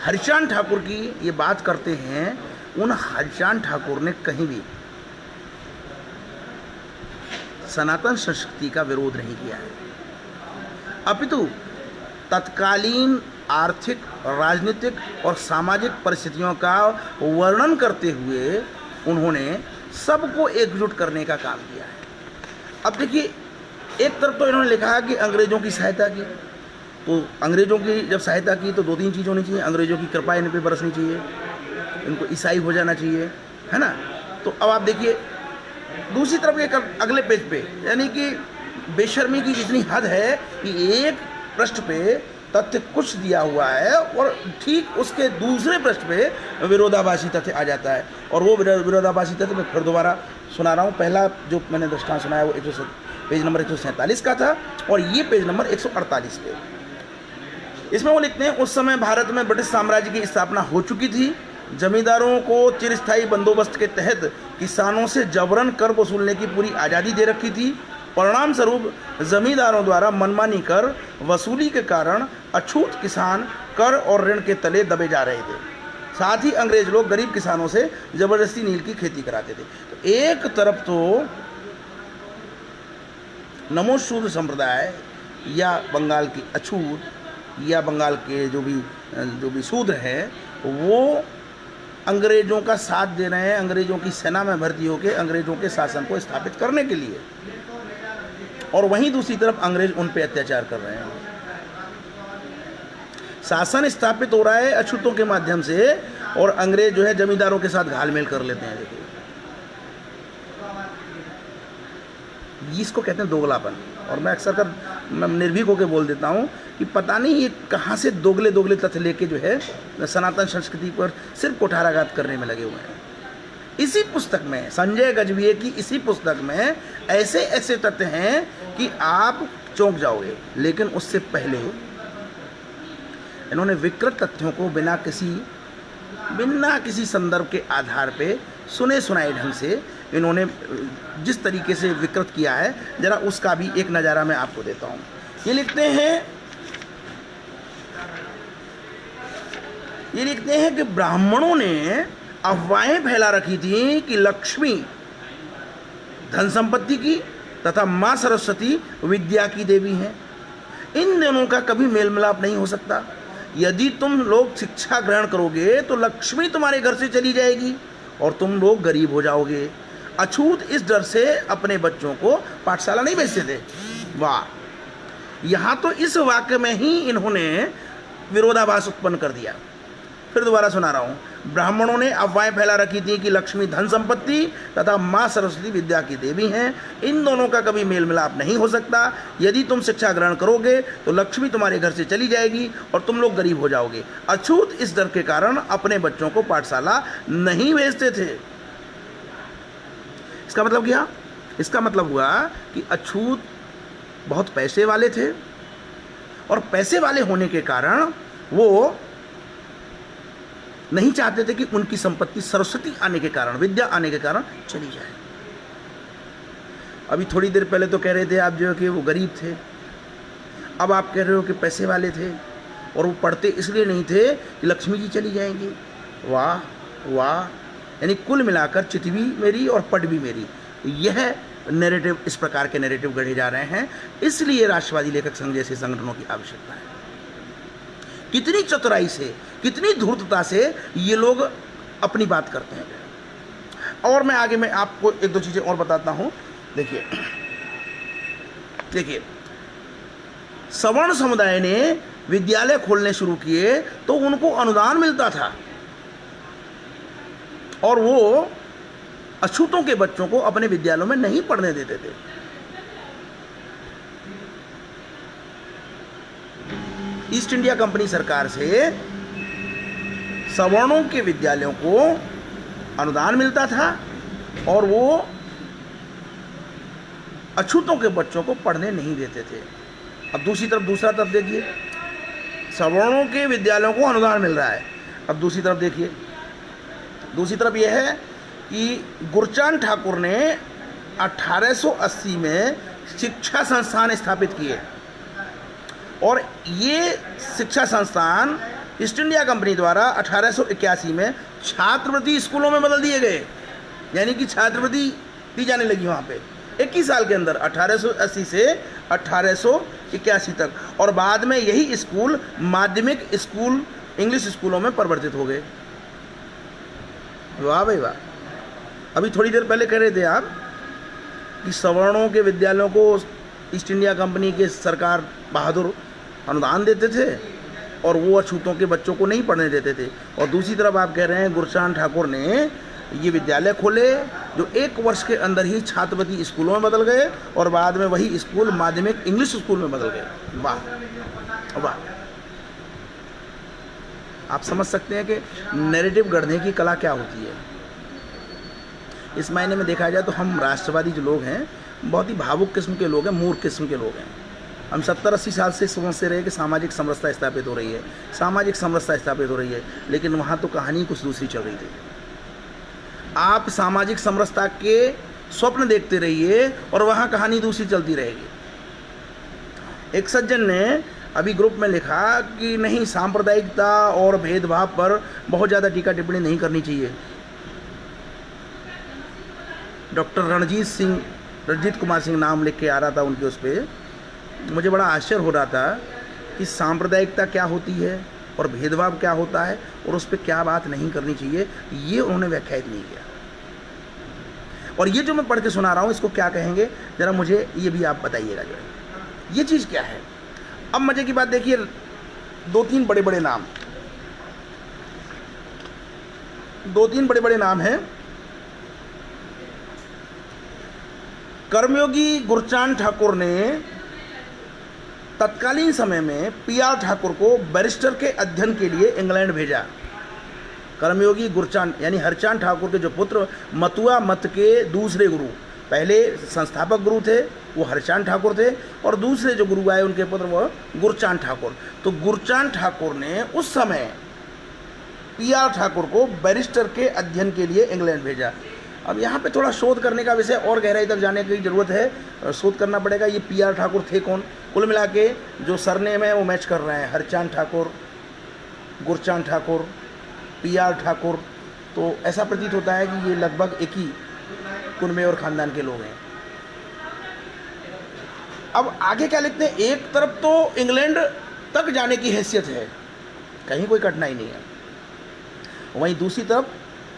हरिचांद ठाकुर की ये बात करते हैं, उन हरिचांद ठाकुर ने कहीं भी सनातन संस्कृति का विरोध नहीं किया है, अपितु तत्कालीन आर्थिक, राजनीतिक और सामाजिक परिस्थितियों का वर्णन करते हुए उन्होंने सबको एकजुट करने का काम किया है। अब देखिए, एक तरफ तो इन्होंने लिखा कि अंग्रेजों की सहायता की, तो अंग्रेजों की जब सहायता की तो दो तीन चीज़ होनी चाहिए। अंग्रेजों की कृपा इन पे बरसनी चाहिए, इनको ईसाई हो जाना चाहिए, है ना। तो अब आप देखिए दूसरी तरफ एक अगले पेज पे, यानी कि बेशर्मी की इतनी हद है कि एक पृष्ठ पे तथ्य कुछ दिया हुआ है और ठीक उसके दूसरे पृष्ठ पे विरोधाभासी तथ्य आ जाता है। और वो विरोधाभासी तथ्य मैं फिर दोबारा सुना रहा हूँ। पहला जो मैंने दृष्टांत सुनाया वो पेज नंबर 147 का था और ये पेज नंबर 148 पे। इसमें वो लिखते हैं, उस समय भारत में ब्रिटिश साम्राज्य की स्थापना हो चुकी थी। जमींदारों को चिरस्थायी बंदोबस्त के तहत किसानों से जबरन कर वसूलने की पूरी आज़ादी दे रखी थी। परिणाम स्वरूप जमींदारों द्वारा मनमानी कर वसूली के कारण अछूत किसान कर और ऋण के तले दबे जा रहे थे। साथ ही अंग्रेज लोग गरीब किसानों से जबरदस्ती नील की खेती कराते थे। तो एक तरफ तो नमोशूद्र संप्रदाय या बंगाल की अछूत या बंगाल के जो भी शूद्र हैं वो अंग्रेज़ों का साथ दे रहे हैं, अंग्रेज़ों की सेना में भर्ती होकर अंग्रेज़ों के शासन को स्थापित करने के लिए, और वहीं दूसरी तरफ अंग्रेज उन पे अत्याचार कर रहे हैं। शासन स्थापित हो रहा है अछूतों के माध्यम से और अंग्रेज जो है जमींदारों के साथ घालमेल कर लेते हैं। देखिए इसको कहते हैं दोगलापन। और मैं अक्सर मैं निर्भीक होकर बोल देता हूँ कि पता नहीं ये कहाँ से दोगले तथ्य लेके जो है सनातन संस्कृति पर सिर्फ कुठाराघात करने में लगे हुए हैं। इसी पुस्तक में, संजय गजभिये की इसी पुस्तक में ऐसे ऐसे तथ्य हैं कि आप चौंक जाओगे। लेकिन उससे पहले इन्होंने विकृत तथ्यों को बिना किसी संदर्भ के आधार पे सुने सुनाए ढंग से इन्होंने जिस तरीके से विकृत किया है, जरा उसका भी एक नज़ारा मैं आपको देता हूँ। ये लिखते हैं कि ब्राह्मणों ने अफवाहें फैला रखी थी कि लक्ष्मी धन संपत्ति की तथा माँ सरस्वती विद्या की देवी हैं। इन दोनों का कभी मेल मिलाप नहीं हो सकता। यदि तुम लोग शिक्षा ग्रहण करोगे तो लक्ष्मी तुम्हारे घर से चली जाएगी और तुम लोग गरीब हो जाओगे। अछूत इस डर से अपने बच्चों को पाठशाला नहीं भेजते थे। वाह, यहाँ तो इस वाक्य में ही इन्होंने विरोधाभास उत्पन्न कर दिया। फिर दोबारा सुना रहा हूँ। ब्राह्मणों ने अफवाहें फैला रखी थी कि लक्ष्मी धन संपत्ति तथा माँ सरस्वती विद्या की देवी हैं। इन दोनों का कभी मेल मिलाप नहीं हो सकता। यदि तुम शिक्षा ग्रहण करोगे तो लक्ष्मी तुम्हारे घर से चली जाएगी और तुम लोग गरीब हो जाओगे। अछूत इस डर के कारण अपने बच्चों को पाठशाला नहीं भेजते थे। इसका मतलब क्या? इसका मतलब हुआ कि अछूत बहुत पैसे वाले थे और पैसे वाले होने के कारण वो नहीं चाहते थे कि उनकी संपत्ति सरस्वती आने के कारण, विद्या आने के कारण चली जाए। अभी थोड़ी देर पहले तो कह रहे थे आप जो है कि वो गरीब थे, अब आप कह रहे हो कि पैसे वाले थे और वो पढ़ते इसलिए नहीं थे कि लक्ष्मी जी चली जाएंगी। वाह वाह, यानी कुल मिलाकर चित भी मेरी और पट भी मेरी। यह नैरेटिव, इस प्रकार के नैरेटिव गढ़े जा रहे हैं। इसलिए राष्ट्रवादी लेखक संघ जैसे संगठनों की आवश्यकता है। कितनी चतुराई से, कितनी धूर्तता से ये लोग अपनी बात करते हैं। और मैं आगे मैं आपको एक दो चीज़ें और बताता हूँ। देखिए सवर्ण समुदाय ने विद्यालय खोलने शुरू किए तो उनको अनुदान मिलता था और वो अछूतों के बच्चों को अपने विद्यालयों में नहीं पढ़ने देते थे। ईस्ट इंडिया कंपनी सरकार से सवर्णों के विद्यालयों को अनुदान मिलता था और वो अछूतों के बच्चों को पढ़ने नहीं देते थे। अब दूसरा तरफ देखिए, सवर्णों के विद्यालयों को अनुदान मिल रहा है। अब दूसरी तरफ देखिए, दूसरी तरफ यह है कि गुरचांद ठाकुर ने 1880 में शिक्षा संस्थान स्थापित किए और ये शिक्षा संस्थान ईस्ट इंडिया कंपनी द्वारा 1881 में छात्रवृत्ति स्कूलों में बदल दिए गए। यानी कि छात्रवृत्ति दी जाने लगी वहाँ पे 21 साल के अंदर, 1880 से 1881 तक। और बाद में यही स्कूल माध्यमिक स्कूल, इंग्लिश स्कूलों में परिवर्तित हो गए। वाह भाई वाह। अभी थोड़ी देर पहले कह रहे थे आप कि सवर्णों के विद्यालयों को ईस्ट इंडिया कंपनी के सरकार बहादुर अनुदान देते थे और वो अछूतों के बच्चों को नहीं पढ़ने देते थे। और दूसरी तरफ आप कह रहे हैं गुरचांद ठाकुर ने ये विद्यालय खोले जो 1 वर्ष के अंदर ही छात्रवृत्ति स्कूलों में बदल गए और बाद में वही स्कूल माध्यमिक इंग्लिश स्कूल में बदल गए। वाह वाह। आप समझ सकते हैं कि नैरेटिव गढ़ने की कला क्या होती है। इस मायने में देखा जाए तो हम राष्ट्रवादी जो लोग हैं बहुत ही भावुक किस्म के लोग हैं, मूर्ख किस्म के लोग हैं। हम 70-80 साल से समझते रहे कि सामाजिक समरसता स्थापित हो रही है, सामाजिक समरसता स्थापित हो रही है, लेकिन वहाँ तो कहानी कुछ दूसरी चल रही थी। आप सामाजिक समरसता के स्वप्न देखते रहिए और वहाँ कहानी दूसरी चलती रहेगी। एक सज्जन ने अभी ग्रुप में लिखा कि नहीं, सांप्रदायिकता और भेदभाव पर बहुत ज़्यादा टीका टिप्पणी नहीं करनी चाहिए। डॉक्टर रणजीत कुमार सिंह नाम लिख के आ रहा था उनके उस पर। मुझे बड़ा आश्चर्य हो रहा था कि सांप्रदायिकता क्या होती है और भेदभाव क्या होता है और उस पर क्या बात नहीं करनी चाहिए, ये उन्होंने व्याख्यायित नहीं किया। और ये जो मैं पढ़ के सुना रहा हूँ इसको क्या कहेंगे, ज़रा मुझे ये भी आप बताइएगा जो है ये चीज़ क्या है। अब मज़े की बात देखिए, 2-3 बड़े बड़े नाम हैं। कर्मयोगी गुरचांद ठाकुर ने तत्कालीन समय में पीआर ठाकुर को बैरिस्टर के अध्ययन के लिए इंग्लैंड भेजा। कर्मयोगी गुरचांद यानी हरचांद ठाकुर के जो पुत्र मतुआ मत के दूसरे गुरु, पहले संस्थापक गुरु थे वो हरचांद ठाकुर थे और दूसरे जो गुरु आए उनके पुत्र वो गुरचांद ठाकुर। तो गुरचांद ठाकुर ने उस समय पीआर ठाकुर को बैरिस्टर के अध्ययन के लिए इंग्लैंड भेजा। अब यहाँ पे थोड़ा शोध करने का विषय और गहराई तक जाने की ज़रूरत है, शोध करना पड़ेगा। ये पीआर ठाकुर थे कौन? कुल मिला के जो सरनेम है वो मैच कर रहे हैं, हरचांद ठाकुर, गुरचांद ठाकुर, पीआर ठाकुर। तो ऐसा प्रतीत होता है कि ये लगभग एक ही कुनबे और ख़ानदान के लोग हैं। अब आगे क्या लिखते हैं, एक तरफ तो इंग्लैंड तक जाने की हैसियत है, कहीं कोई कठिनाई नहीं है, वहीं दूसरी तरफ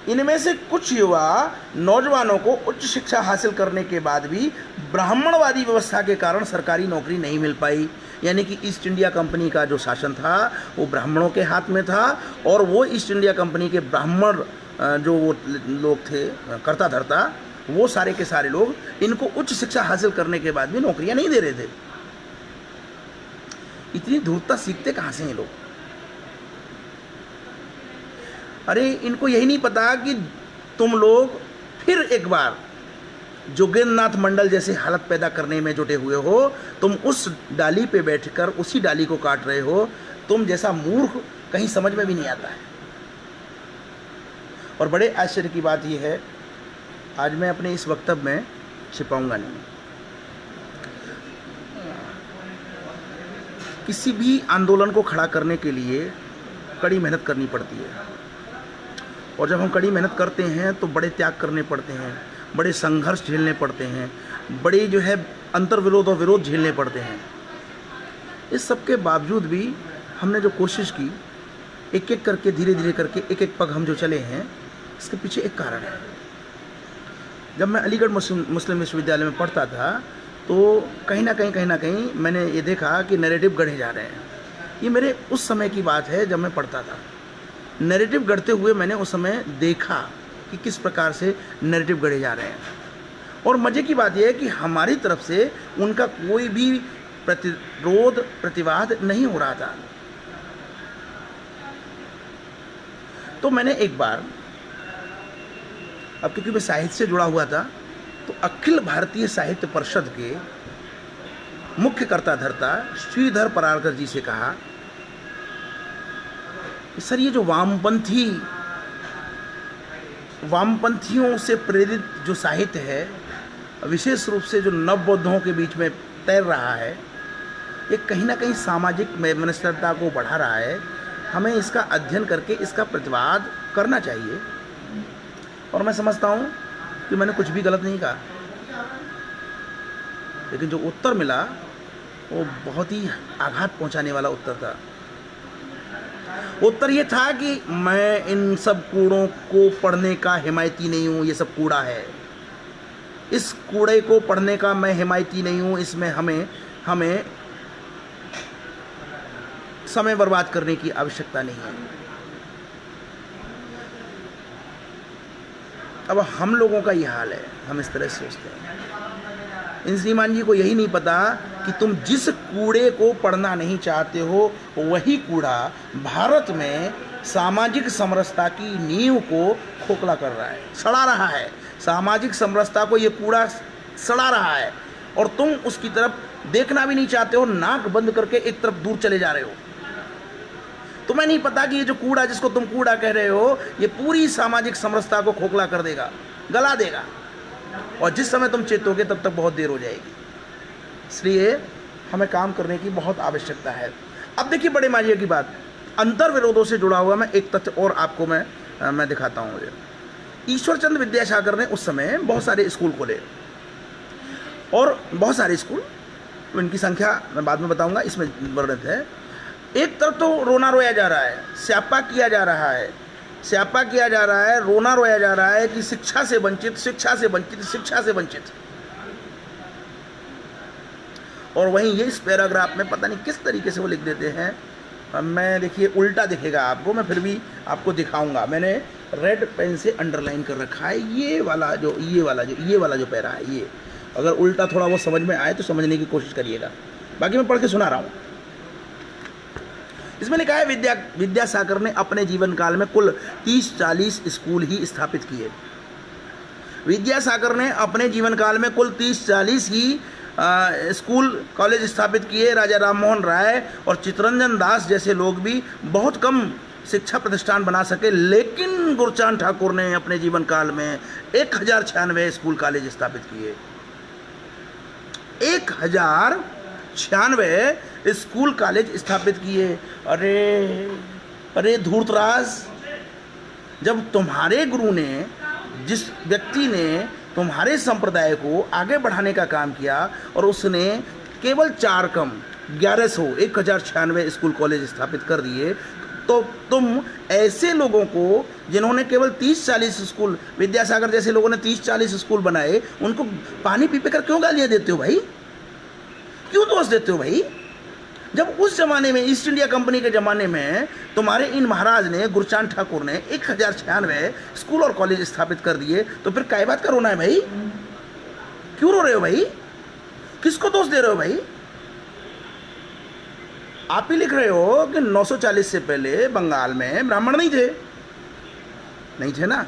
इनमें से कुछ युवा नौजवानों को उच्च शिक्षा हासिल करने के बाद भी ब्राह्मणवादी व्यवस्था के कारण सरकारी नौकरी नहीं मिल पाई। यानी कि ईस्ट इंडिया कंपनी का जो शासन था वो ब्राह्मणों के हाथ में था और वो ईस्ट इंडिया कंपनी के ब्राह्मण जो वो लोग थे करता धरता, वो सारे के सारे लोग इनको उच्च शिक्षा हासिल करने के बाद भी नौकरियां नहीं दे रहे थे। इतनी धूर्तता सीखते कहाँ से हैं लोग? अरे इनको यही नहीं पता कि तुम लोग फिर एक बार जोगेंद्रनाथ मंडल जैसे हालत पैदा करने में जुटे हुए हो। तुम उस डाली पे बैठकर उसी डाली को काट रहे हो। तुम जैसा मूर्ख कहीं समझ में भी नहीं आता है। और बड़े आश्चर्य की बात यह है, आज मैं अपने इस वक्तव्य में छिपाऊंगा नहीं, किसी भी आंदोलन को खड़ा करने के लिए कड़ी मेहनत करनी पड़ती है और जब हम कड़ी मेहनत करते हैं तो बड़े त्याग करने पड़ते हैं, बड़े संघर्ष झेलने पड़ते हैं, बड़े जो है अंतर्विरोध और विरोध झेलने पड़ते हैं। इस सब के बावजूद भी हमने जो कोशिश की, एक एक करके धीरे धीरे करके एक एक पग हम जो चले हैं, इसके पीछे एक कारण है। जब मैं अलीगढ़ मुस्लिम विश्वविद्यालय में पढ़ता था तो कहीं ना कहीं मैंने ये देखा कि नैरेटिव गढ़े जा रहे हैं। ये मेरे उस समय की बात है जब मैं पढ़ता था। नैरेटिव गढ़ते हुए मैंने उस समय देखा कि किस प्रकार से नैरेटिव गढ़े जा रहे हैं। और मज़े की बात यह है कि हमारी तरफ से उनका कोई भी प्रतिरोध प्रतिवाद नहीं हो रहा था। तो मैंने एक बार, अब क्योंकि मैं साहित्य से जुड़ा हुआ था, तो अखिल भारतीय साहित्य परिषद के मुख्य कर्ता धर्ता श्रीधर परारकर जी से कहा, सर ये जो वामपंथियों से प्रेरित जो साहित्य है, विशेष रूप से जो नवबौद्धों के बीच में तैर रहा है, ये कहीं ना कहीं सामाजिक वैमनस्यता को बढ़ा रहा है। हमें इसका अध्ययन करके इसका प्रतिवाद करना चाहिए। और मैं समझता हूँ कि मैंने कुछ भी गलत नहीं कहा, लेकिन जो उत्तर मिला वो बहुत ही आघात पहुँचाने वाला उत्तर था। उत्तर ये था कि मैं इन सब कूड़ों को पढ़ने का हिमायती नहीं हूँ, ये सब कूड़ा है, इस कूड़े को पढ़ने का मैं हिमायती नहीं हूँ, इसमें हमें समय बर्बाद करने की आवश्यकता नहीं है। अब हम लोगों का ये हाल है, हम इस तरह से सोचते हैं। इन श्रीमान जी को यही नहीं पता कि तुम जिस कूड़े को पढ़ना नहीं चाहते हो वही कूड़ा भारत में सामाजिक समरसता की नींव को खोखला कर रहा है, सड़ा रहा है। सामाजिक समरसता को ये कूड़ा सड़ा रहा है और तुम उसकी तरफ देखना भी नहीं चाहते हो, नाक बंद करके एक तरफ दूर चले जा रहे हो। तुम्हें नहीं पता कि ये जो कूड़ा, जिसको तुम कूड़ा कह रहे हो, ये पूरी सामाजिक समरसता को खोखला कर देगा, गला देगा, और जिस समय तुम चेतोगे तब तक बहुत देर हो जाएगी। इसलिए हमें काम करने की बहुत आवश्यकता है। अब देखिए बड़े माजिए की बात, अंतर विरोधों से जुड़ा हुआ मैं एक तथ्य और आपको मैं दिखाता हूँ। ईश्वरचंद्र विद्यासागर ने उस समय बहुत सारे स्कूल खोले, और बहुत सारे स्कूल, इनकी संख्या मैं बाद में बताऊंगा, इसमें वर्णित है। एक तरफ तो रोना रोया जा रहा है, स्यापा किया जा रहा है, स्यापा किया जा रहा है, रोना रोया जा रहा है कि शिक्षा से वंचित, शिक्षा से वंचित, शिक्षा से वंचित। और वहीं ये इस पैराग्राफ में पता नहीं किस तरीके से वो लिख देते हैं, मैं देखिए उल्टा दिखेगा आपको, मैं फिर भी आपको दिखाऊंगा। मैंने रेड पेन से अंडरलाइन कर रखा है ये वाला जो पैरा है, ये अगर उल्टा थोड़ा वो समझ में आए तो समझने की कोशिश करिएगा, बाकी मैं पढ़ के सुना रहा हूँ। इसमें लिखा है विद्यासागर ने अपने जीवन काल में कुल 30-40 स्कूल ही स्थापित किए। विद्यासागर ने अपने जीवन काल में कुल 30-40 ही स्कूल कॉलेज स्थापित किए। राजा राममोहन राय और चित्तरंजन दास जैसे लोग भी बहुत कम शिक्षा प्रतिष्ठान बना सके, लेकिन गुरचांद ठाकुर ने अपने जीवन काल में 1096 स्कूल कॉलेज स्थापित किए। 1096 स्कूल कॉलेज स्थापित किए। अरे धूर्तराज, जब तुम्हारे गुरु ने, जिस व्यक्ति ने तुम्हारे संप्रदाय को आगे बढ़ाने का काम किया और उसने केवल 4 कम 1096 स्कूल कॉलेज स्थापित कर दिए, तो तुम ऐसे लोगों को जिन्होंने केवल 30-40 स्कूल, विद्यासागर जैसे लोगों ने 30-40 स्कूल बनाए, उनको पानी पी कर क्यों गालियाँ देते हो भाई? क्यों दोष देते हो भाई? जब उस जमाने में, ईस्ट इंडिया कंपनी के ज़माने में, तुम्हारे इन महाराज ने, गुरचांद ठाकुर ने 1096 स्कूल और कॉलेज स्थापित कर दिए, तो फिर काय बात का रोना है भाई? क्यों रो रहे हो भाई? किसको दोष दे रहे हो भाई? आप ही लिख रहे हो कि 940 से पहले बंगाल में ब्राह्मण नहीं थे ना।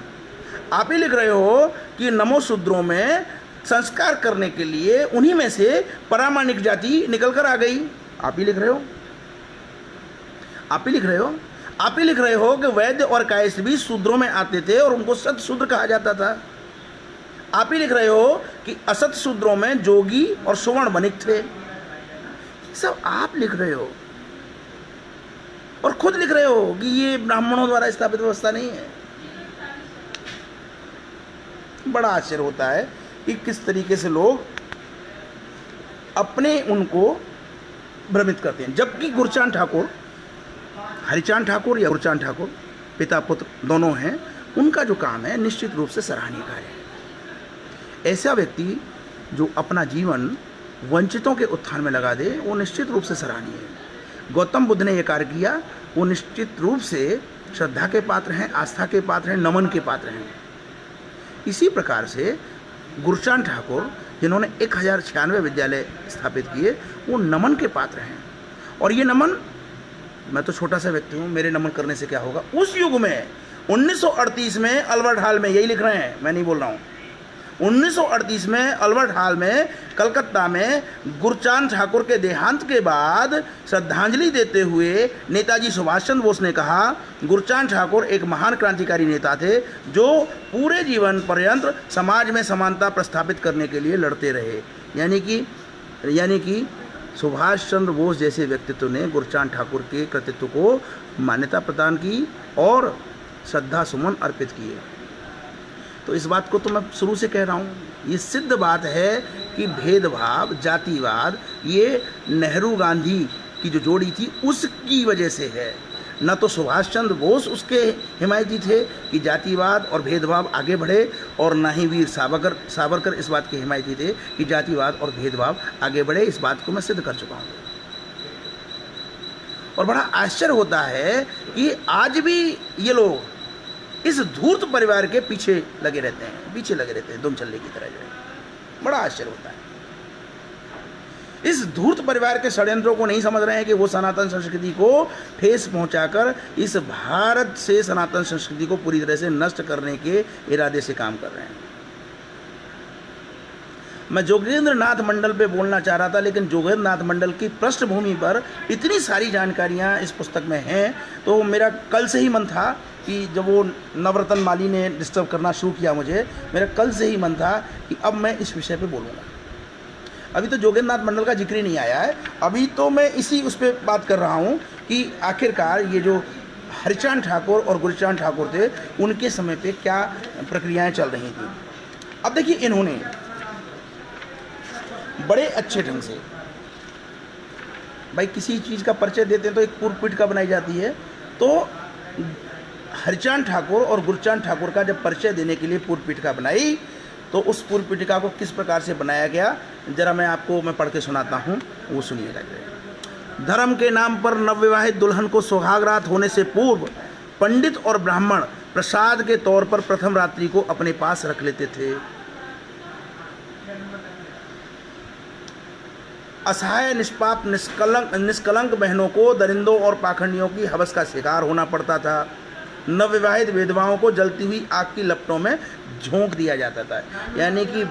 आप ही लिख रहे हो कि नमो शूद्रों में संस्कार करने के लिए उन्हीं में से परामाणिक जाति निकल कर आ गई। आप ही लिख रहे हो। आप ही लिख रहे हो कि वैद्य और कायस्थ भी शूद्रों में आते थे और उनको सत शूद्र कहा जाता था। आप ही लिख रहे हो कि असत शूद्रों में जोगी और सुवर्ण वणिक थे। सब आप लिख रहे हो और खुद लिख रहे हो कि ये ब्राह्मणों द्वारा स्थापित व्यवस्था नहीं है। बड़ा आश्चर्य होता है कि किस तरीके से लोग अपने उनको भ्रमित करते हैं। जबकि गुरचांद ठाकुर, हरिचांद ठाकुर या गुरचांद ठाकुर, पिता पुत्र दोनों हैं, उनका जो काम है निश्चित रूप से सराहनीय कार्य है। ऐसा व्यक्ति जो अपना जीवन वंचितों के उत्थान में लगा दे, वो निश्चित रूप से सराहनीय है। गौतम बुद्ध ने यह कार्य किया, वो निश्चित रूप से श्रद्धा के पात्र हैं, आस्था के पात्र हैं, नमन के पात्र हैं। इसी प्रकार से गुरचांद ठाकुर, जिन्होंने 1096 विद्यालय स्थापित किए, वो नमन के पात्र हैं। और ये नमन, मैं तो छोटा सा व्यक्ति हूँ, मेरे नमन करने से क्या होगा? उस युग में 1938 में अल्बर्ट हॉल में, यही लिख रहे हैं, मैं नहीं बोल रहा हूँ, 1938 में अल्बर्ट हॉल में कलकत्ता में गुरचांद ठाकुर के देहांत के बाद श्रद्धांजलि देते हुए नेताजी सुभाष चंद्र बोस ने कहा, गुरचांद ठाकुर एक महान क्रांतिकारी नेता थे जो पूरे जीवन पर्यंत समाज में समानता प्रस्थापित करने के लिए लड़ते रहे। यानी कि सुभाष चंद्र बोस जैसे व्यक्तित्व ने गुरचांद ठाकुर के कृतित्व को मान्यता प्रदान की और श्रद्धा सुमन अर्पित किए। तो इस बात को तो मैं शुरू से कह रहा हूँ, ये सिद्ध बात है कि भेदभाव, जातिवाद, ये नेहरू गांधी की जो जोड़ी थी उसकी वजह से है। न तो सुभाष चंद्र बोस उसके हिमायती थे कि जातिवाद और भेदभाव आगे बढ़े, और न ही वीर सावरकर इस बात के हिमायती थे कि जातिवाद और भेदभाव आगे बढ़े। इस बात को मैं सिद्ध कर चुका हूँ। और बड़ा आश्चर्य होता है कि आज भी ये लोग इस धूर्त परिवार के पीछे लगे रहते हैं, दुम चलने की तरह जो है। बड़ा आश्चर्य होता है। इस धूर्त परिवार के षड्यंत्रों को नहीं समझ रहे हैं कि वो सनातन संस्कृति को ठेस पहुंचाकर इस भारत से सनातन संस्कृति को पूरी तरह से नष्ट करने के इरादे से काम कर रहे हैं। मैं जोगेंद्र नाथ मंडल पे बोलना चाह रहा था, लेकिन जोगेंद्र नाथ मंडल की पृष्ठभूमि पर इतनी सारी जानकारियाँ इस पुस्तक में हैं, तो मेरा कल से ही मन था कि जब वो नवरत्न माली ने डिस्टर्ब करना शुरू किया मुझे, मेरा कल से ही मन था कि अब मैं इस विषय पे बोलूँगा। अभी तो जोगेंद्र नाथ मंडल का जिक्र ही नहीं आया है, अभी तो मैं इसी उस पर बात कर रहा हूँ कि आखिरकार ये जो हरिचांद ठाकुर और गुरचांद ठाकुर थे, उनके समय पे क्या प्रक्रियाएं चल रही थी। अब देखिए, इन्होंने बड़े अच्छे ढंग से, भाई किसी चीज़ का परिचय देते हैं तो एक पूर्व पीठिका बनाई जाती है, तो हरिचांद ठाकुर और गुरचांद ठाकुर का जब परिचय देने के लिए पूर्व पीठिका बनाई, तो उस पूर्व पीठिका को किस प्रकार से बनाया गया, जरा मैं पढ़ के सुनाता हूँ, वो सुनिएगा। धर्म के नाम पर नवविवाहित दुल्हन को सुहागरात होने से पूर्व पंडित और ब्राह्मण प्रसाद के तौर पर प्रथम रात्रि को अपने पास रख लेते थे। असहाय, निष्पाप, निष्कलंक बहनों को दरिंदों और पाखंडियों की हवस का शिकार होना पड़ता था। नवविवाहित विधवाओं को जलती हुई आग की लपटों में झोंक दिया जाता था। यानी कि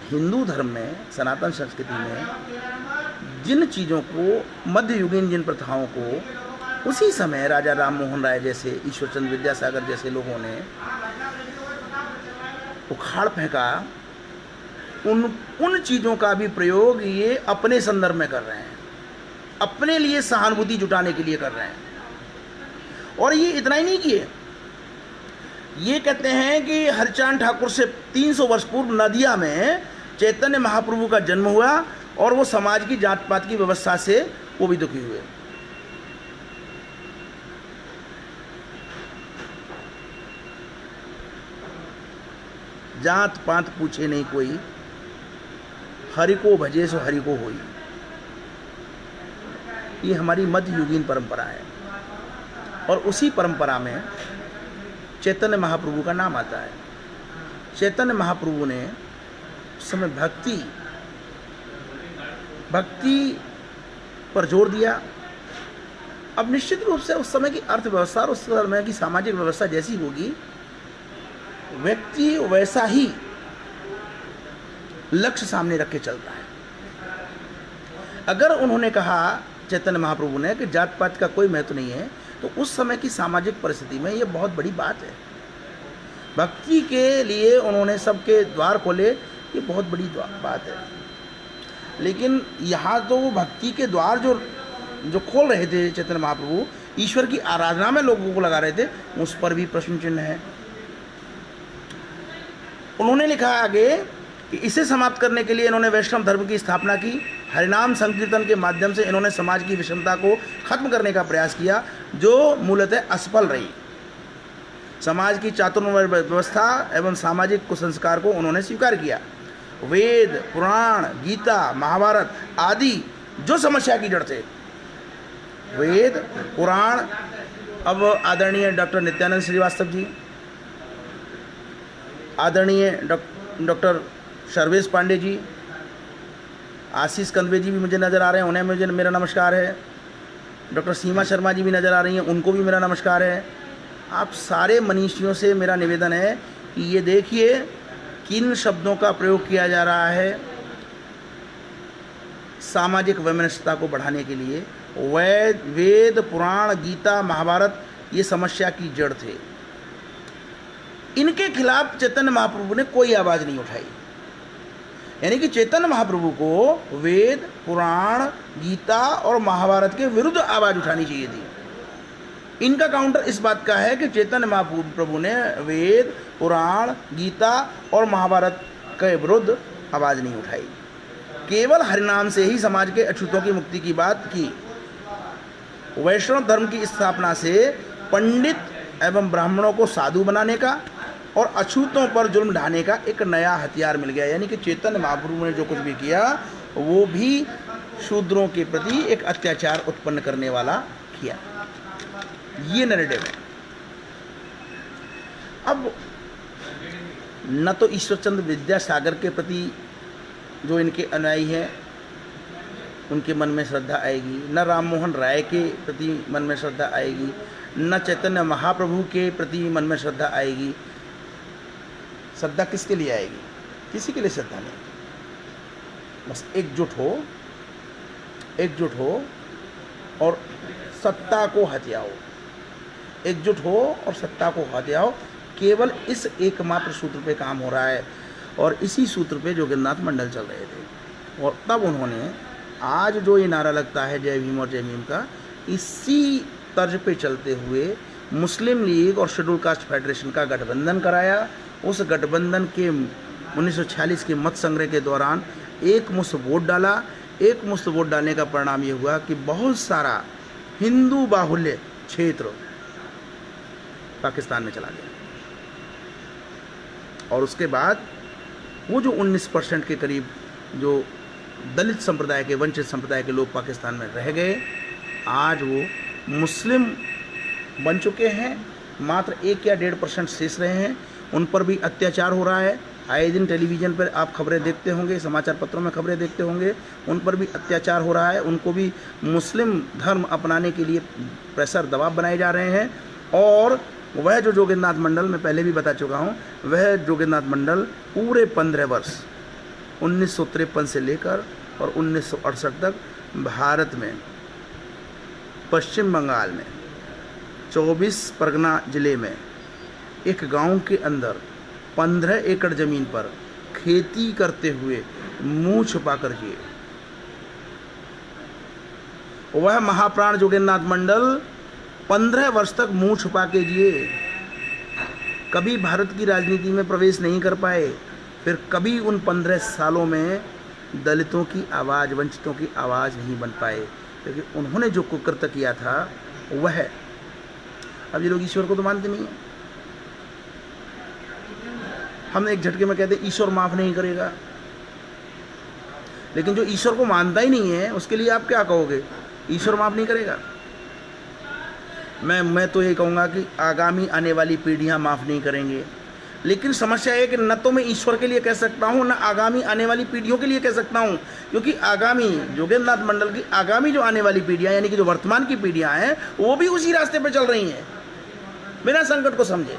हिंदू धर्म में, सनातन संस्कृति में जिन चीज़ों को, मध्ययुगीन जिन प्रथाओं को उसी समय राजा राम मोहन राय जैसे, ईश्वरचंद्र विद्यासागर जैसे लोगों ने उखाड़ फेंका, उन चीज़ों का भी प्रयोग ये अपने संदर्भ में कर रहे हैं, अपने लिए सहानुभूति जुटाने के लिए कर रहे हैं। और ये इतना ही नहीं किए, ये कहते हैं कि हरिचांद ठाकुर से 300 वर्ष पूर्व नदिया में चैतन्य महाप्रभु का जन्म हुआ और वो समाज की जात पात की व्यवस्था से वो भी दुखी हुए। जात पात पूछे नहीं कोई, हरि को भजे सो हरि को होई। ये हमारी मध्ययुगीन परंपरा है, और उसी परंपरा में चैतन्य महाप्रभु का नाम आता है। चैतन्य महाप्रभु ने उस समय भक्ति पर जोर दिया। अब निश्चित रूप से उस समय की अर्थव्यवस्था और उस समय की सामाजिक व्यवस्था जैसी होगी, व्यक्ति वैसा ही लक्ष्य सामने रख के चलता है। अगर उन्होंने कहा, चैतन्य महाप्रभु ने, कि जात पात का कोई महत्व नहीं है, तो उस समय की सामाजिक परिस्थिति में ये बहुत बड़ी बात है। भक्ति के लिए उन्होंने सबके द्वार खोले, ये बहुत बड़ी बात है। लेकिन यहाँ तो वो भक्ति के द्वार जो खोल रहे थे चैतन्य महाप्रभु, ईश्वर की आराधना में लोगों को लगा रहे थे, उस पर भी प्रश्न चिन्ह है। उन्होंने लिखा आगे कि इसे समाप्त करने के लिए इन्होंने वैष्णव धर्म की स्थापना की। हरिनाम संकीर्तन के माध्यम से इन्होंने समाज की विषमता को खत्म करने का प्रयास किया, जो मूलतः असफल रही। समाज की चातुर्वर्ण व्यवस्था एवं सामाजिक कुसंस्कार को उन्होंने स्वीकार किया। वेद, पुराण, गीता, महाभारत आदि जो समस्या की जड़ थे, वेद, पुराण, अब आदरणीय डॉक्टर नित्यानंद श्रीवास्तव जी, आदरणीय डॉक्टर सर्वेश पांडे जी, आशीष कंदवे जी भी मुझे नज़र आ रहे हैं, उन्हें मेरा नमस्कार है। डॉक्टर सीमा शर्मा जी भी नज़र आ रही हैं, उनको भी मेरा नमस्कार है। आप सारे मनीषियों से मेरा निवेदन है कि ये देखिए किन शब्दों का प्रयोग किया जा रहा है सामाजिक वैमनस्यता को बढ़ाने के लिए। वेद, पुराण, गीता, महाभारत ये समस्या की जड़ थे। इनके खिलाफ चैतन्य महाप्रभु ने कोई आवाज़ नहीं उठाई। यानी कि चैतन्य महाप्रभु को वेद, पुराण, गीता और महाभारत के विरुद्ध आवाज़ उठानी चाहिए थी। इनका काउंटर इस बात का है कि चैतन्य महाप्रभु ने वेद, पुराण, गीता और महाभारत के विरुद्ध आवाज़ नहीं उठाई। केवल हरिनाम से ही समाज के अछूतों की मुक्ति की बात की। वैष्णव धर्म की स्थापना से पंडित एवं ब्राह्मणों को साधु बनाने का और अछूतों पर जुल्म ढाने का एक नया हथियार मिल गया। यानी कि चैतन्य महाप्रभु ने जो कुछ भी किया वो भी शूद्रों के प्रति एक अत्याचार उत्पन्न करने वाला किया। ये नैरेटिव है। अब न तो ईश्वरचंद्र विद्यासागर के प्रति जो इनके अनुयायी हैं उनके मन में श्रद्धा आएगी, न राम मोहन राय के प्रति मन में श्रद्धा आएगी, न चैतन्य महाप्रभु के प्रति मन में श्रद्धा आएगी। श्रद्धा किसके लिए आएगी? किसी के लिए श्रद्धा नहीं। बस एकजुट हो और सत्ता को हथियाओ, एकजुट हो और सत्ता को हथियाओ। केवल इस एकमात्र सूत्र पे काम हो रहा है और इसी सूत्र पे जोगिंद्रनाथ मंडल चल रहे थे। और तब उन्होंने आज जो ये नारा लगता है जय भीम और जय भीम का, इसी तर्ज पे चलते हुए मुस्लिम लीग और शेड्यूल कास्ट फेडरेशन का गठबंधन कराया। उस गठबंधन के 1946 के मत संग्रह के दौरान एक मुश्त वोट डाला। एक मुश्त वोट डालने का परिणाम ये हुआ कि बहुत सारा हिंदू बाहुल्य क्षेत्र पाकिस्तान में चला गया। और उसके बाद वो जो 19% के करीब जो दलित संप्रदाय के, वंचित संप्रदाय के लोग पाकिस्तान में रह गए, आज वो मुस्लिम बन चुके हैं। मात्र 1 या 1.5% शेष रहे हैं। उन पर भी अत्याचार हो रहा है। आए दिन टेलीविज़न पर आप खबरें देखते होंगे, समाचार पत्रों में खबरें देखते होंगे, उन पर भी अत्याचार हो रहा है। उनको भी मुस्लिम धर्म अपनाने के लिए प्रेशर, दबाव बनाए जा रहे हैं। और वह जो जोगिंद्रनाथ मंडल, मैं पहले भी बता चुका हूँ, वह जोगिंद्रनाथ मंडल पूरे 15 वर्ष 1953 से लेकर और 1968 तक भारत में, पश्चिम बंगाल में 24 परगना ज़िले में एक गांव के अंदर 15 एकड़ ज़मीन पर खेती करते हुए मुंह छुपा कर जिए। वह महाप्राण जोगिंद्रनाथ मंडल 15 वर्ष तक मुंह छुपा के जिए। कभी भारत की राजनीति में प्रवेश नहीं कर पाए। फिर कभी उन 15 सालों में दलितों की आवाज़, वंचितों की आवाज़ नहीं बन पाए, क्योंकि उन्होंने जो कुकृत्य किया था वह। अब ये लोग ईश्वर को तो मानते नहीं हैं। हम एक झटके में कहते ईश्वर माफ़ नहीं करेगा, लेकिन जो ईश्वर को मानता ही नहीं है उसके लिए आप क्या कहोगे? ईश्वर माफ़ नहीं करेगा। मैं तो ये कहूँगा कि आगामी आने वाली पीढ़ियाँ माफ़ नहीं करेंगे। लेकिन समस्या है कि न तो मैं ईश्वर के लिए कह सकता हूँ, न आगामी आने वाली पीढ़ियों के लिए कह सकता हूँ, क्योंकि आगामी जोगिंद्रनाथ मंडल की आगामी जो आने वाली पीढ़ियाँ, यानी कि जो वर्तमान की पीढ़ियाँ हैं, वो भी उसी रास्ते पर चल रही हैं। बिना संकट को समझे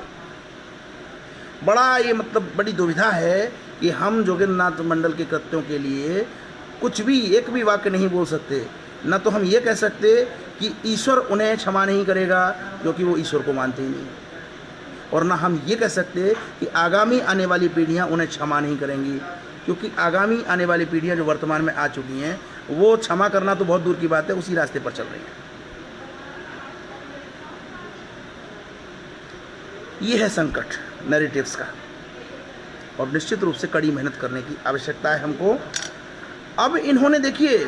बड़ा ये बड़ी दुविधा है कि हम जोगिंद्रनाथ मंडल के कृत्यों के लिए कुछ भी, एक भी वाक्य नहीं बोल सकते। न तो हम ये कह सकते कि ईश्वर उन्हें क्षमा नहीं करेगा, क्योंकि वो ईश्वर को मानते ही नहीं, और ना हम ये कह सकते कि आगामी आने वाली पीढ़ियां उन्हें क्षमा नहीं करेंगी, क्योंकि आगामी आने वाली पीढ़ियां जो वर्तमान में आ चुकी हैं वो क्षमा करना तो बहुत दूर की बात है, उसी रास्ते पर चल रही हैं। ये है संकट नैरेटिव्स का, और निश्चित रूप से कड़ी मेहनत करने की आवश्यकता है हमको। अब इन्होंने, देखिए,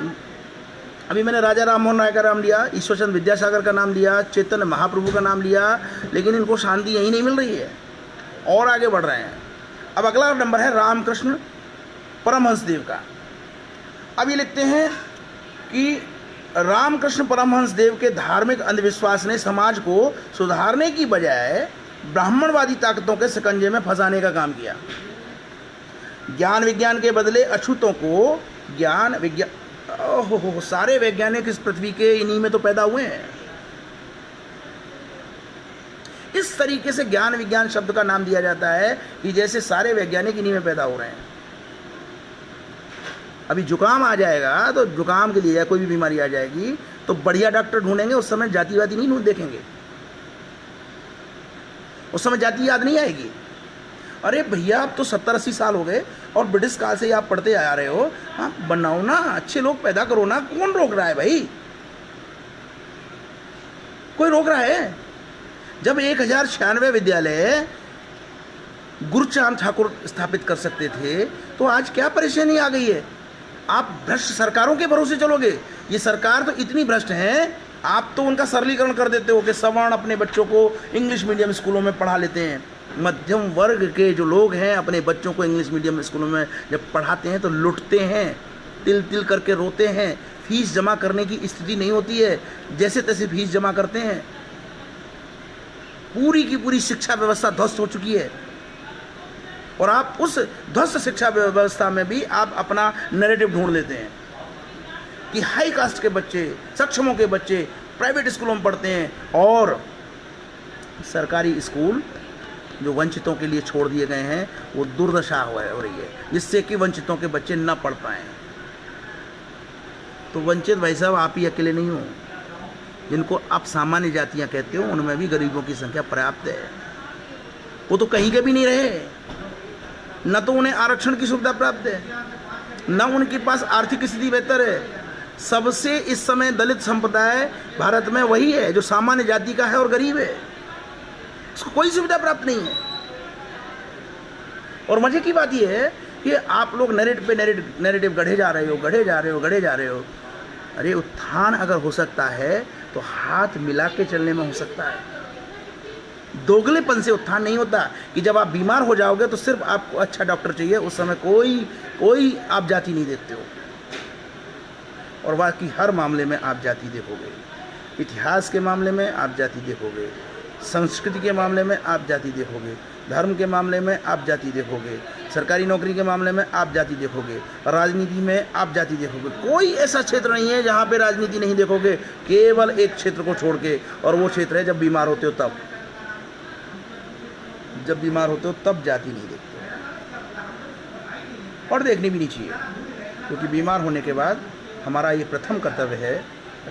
अभी मैंने राजा राम मोहन राय का नाम लिया, ईश्वरचंद्र विद्यासागर का नाम लिया, चैतन्य महाप्रभु का नाम लिया, लेकिन इनको शांति यहीं नहीं मिल रही है और आगे बढ़ रहे हैं। अब अगला नंबर है रामकृष्ण परमहंस देव का। अब ये लिखते हैं कि रामकृष्ण परमहंस देव के धार्मिक अंधविश्वास ने समाज को सुधारने की बजाय ब्राह्मणवादी ताकतों के शिकंजे में फंसाने का काम किया। ज्ञान विज्ञान के बदले अछूतों को ज्ञान विज्ञान, ओहो, सारे वैज्ञानिक इस पृथ्वी के इन्हीं में तो पैदा हुए हैं। इस तरीके से ज्ञान विज्ञान शब्द का नाम दिया जाता है कि जैसे सारे वैज्ञानिक इन्हीं में पैदा हो रहे हैं। अभी जुकाम आ जाएगा तो जुकाम के लिए, या कोई भी बीमारी आ जाएगी तो बढ़िया डॉक्टर ढूंढेंगे, उस समय जातिवादी नहीं देखेंगे, उस समय जाति याद नहीं आएगी। अरे भैया, अब तो 70-80 साल हो गए और ब्रिटिश काल से ही आप पढ़ते आ रहे हो, हाँ बनाओ ना, अच्छे लोग पैदा करो ना, कौन रोक रहा है भाई? कोई रोक रहा है? जब 1096 विद्यालय गुरुचांद ठाकुर स्थापित कर सकते थे तो आज क्या परेशानी आ गई है? आप भ्रष्ट सरकारों के भरोसे चलोगे? ये सरकार तो इतनी भ्रष्ट है, आप तो उनका सरलीकरण कर देते हो कि सवर्ण अपने बच्चों को इंग्लिश मीडियम स्कूलों में पढ़ा लेते हैं। मध्यम वर्ग के जो लोग हैं अपने बच्चों को इंग्लिश मीडियम स्कूलों में जब पढ़ाते हैं तो लुटते हैं, तिल तिल करके रोते हैं। फीस जमा करने की स्थिति नहीं होती है, जैसे तैसे फीस जमा करते हैं। पूरी की पूरी शिक्षा व्यवस्था ध्वस्त हो चुकी है। और आप उस ध्वस्त शिक्षा व्यवस्था में भी आप अपना नैरेटिव ढूंढ लेते हैं कि हाई कास्ट के बच्चे, सक्षमों के बच्चे प्राइवेट स्कूलों में पढ़ते हैं और सरकारी स्कूल जो वंचितों के लिए छोड़ दिए गए हैं वो दुर्दशा हो रही है, जिससे कि वंचितों के बच्चे न पढ़ पाएँ। तो वंचित भाई साहब आप ही अकेले नहीं हो, जिनको आप सामान्य जातियां कहते हो उनमें भी गरीबों की संख्या पर्याप्त है। वो तो कहीं के भी नहीं रहे, न तो उन्हें आरक्षण की सुविधा प्राप्त है, न उनके पास आर्थिक स्थिति बेहतर है। सबसे इस समय दलित संप्रदाय भारत में वही है जो सामान्य जाति का है और गरीब है, उसको कोई सुविधा प्राप्त नहीं है। और मजे की बात यह है कि आप लोग नैरेटिव गढ़े जा रहे हो। अरे उत्थान अगर हो सकता है तो हाथ मिला के चलने में हो सकता है। दोगलेपन से उत्थान नहीं होता कि जब आप बीमार हो जाओगे तो सिर्फ आपको अच्छा डॉक्टर चाहिए, उस समय कोई आप जाति नहीं देखते हो, और बाकी हर मामले में आप जाति देखोगे। इतिहास के मामले में आप जाति देखोगे, संस्कृति के मामले में आप जाति देखोगे, धर्म के मामले में आप जाति देखोगे, सरकारी नौकरी के मामले में आप जाति देखोगे, राजनीति में आप जाति देखोगे। कोई ऐसा क्षेत्र नहीं है जहाँ पे राजनीति नहीं देखोगे, केवल एक क्षेत्र को छोड़ के, और वो क्षेत्र है जब बीमार होते हो तब। जब बीमार होते हो तब जाति नहीं देखते, और देखनी भी नहीं चाहिए, क्योंकि बीमार होने के बाद हमारा ये प्रथम कर्तव्य है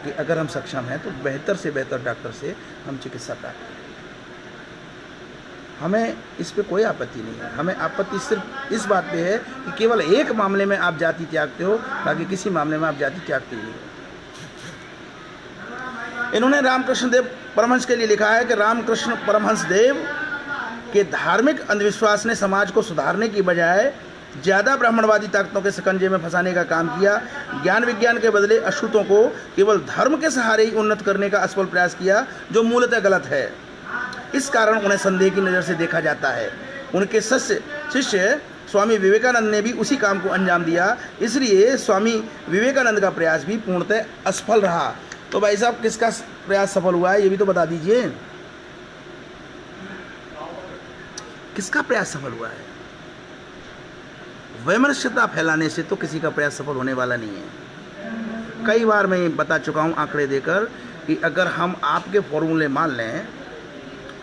कि अगर हम सक्षम हैं तो बेहतर से बेहतर डॉक्टर से हम चिकित्सा प्राप्त करें। हमें इस पे कोई आपत्ति नहीं है। हमें आपत्ति सिर्फ इस बात पे है कि केवल एक मामले में आप जाति त्यागते हो, बाकी किसी मामले में आप जाति त्यागते ही नहीं हो। इन्होंने रामकृष्ण देव परमहंस के लिए लिखा है कि रामकृष्ण परमहंस देव के धार्मिक अंधविश्वास ने समाज को सुधारने की बजाय ज़्यादा ब्राह्मणवादी ताकतों के शिकंजे में फंसाने का काम किया। ज्ञान विज्ञान के बदले अछूतों को केवल धर्म के सहारे ही उन्नत करने का असफल प्रयास किया, जो मूलतः गलत है। इस कारण उन्हें संदेह की नज़र से देखा जाता है। उनके शिष्य स्वामी विवेकानंद ने भी उसी काम को अंजाम दिया, इसलिए स्वामी विवेकानंद का प्रयास भी पूर्णतः असफल रहा। तो भाई साहब, किसका प्रयास सफल हुआ है ये भी तो बता दीजिए, किसका प्रयास सफल हुआ है? वैमनस्यता फैलाने से तो किसी का प्रयास सफल होने वाला नहीं है। कई बार मैं बता चुका हूँ आंकड़े देकर कि अगर हम आपके फॉर्मूले मान लें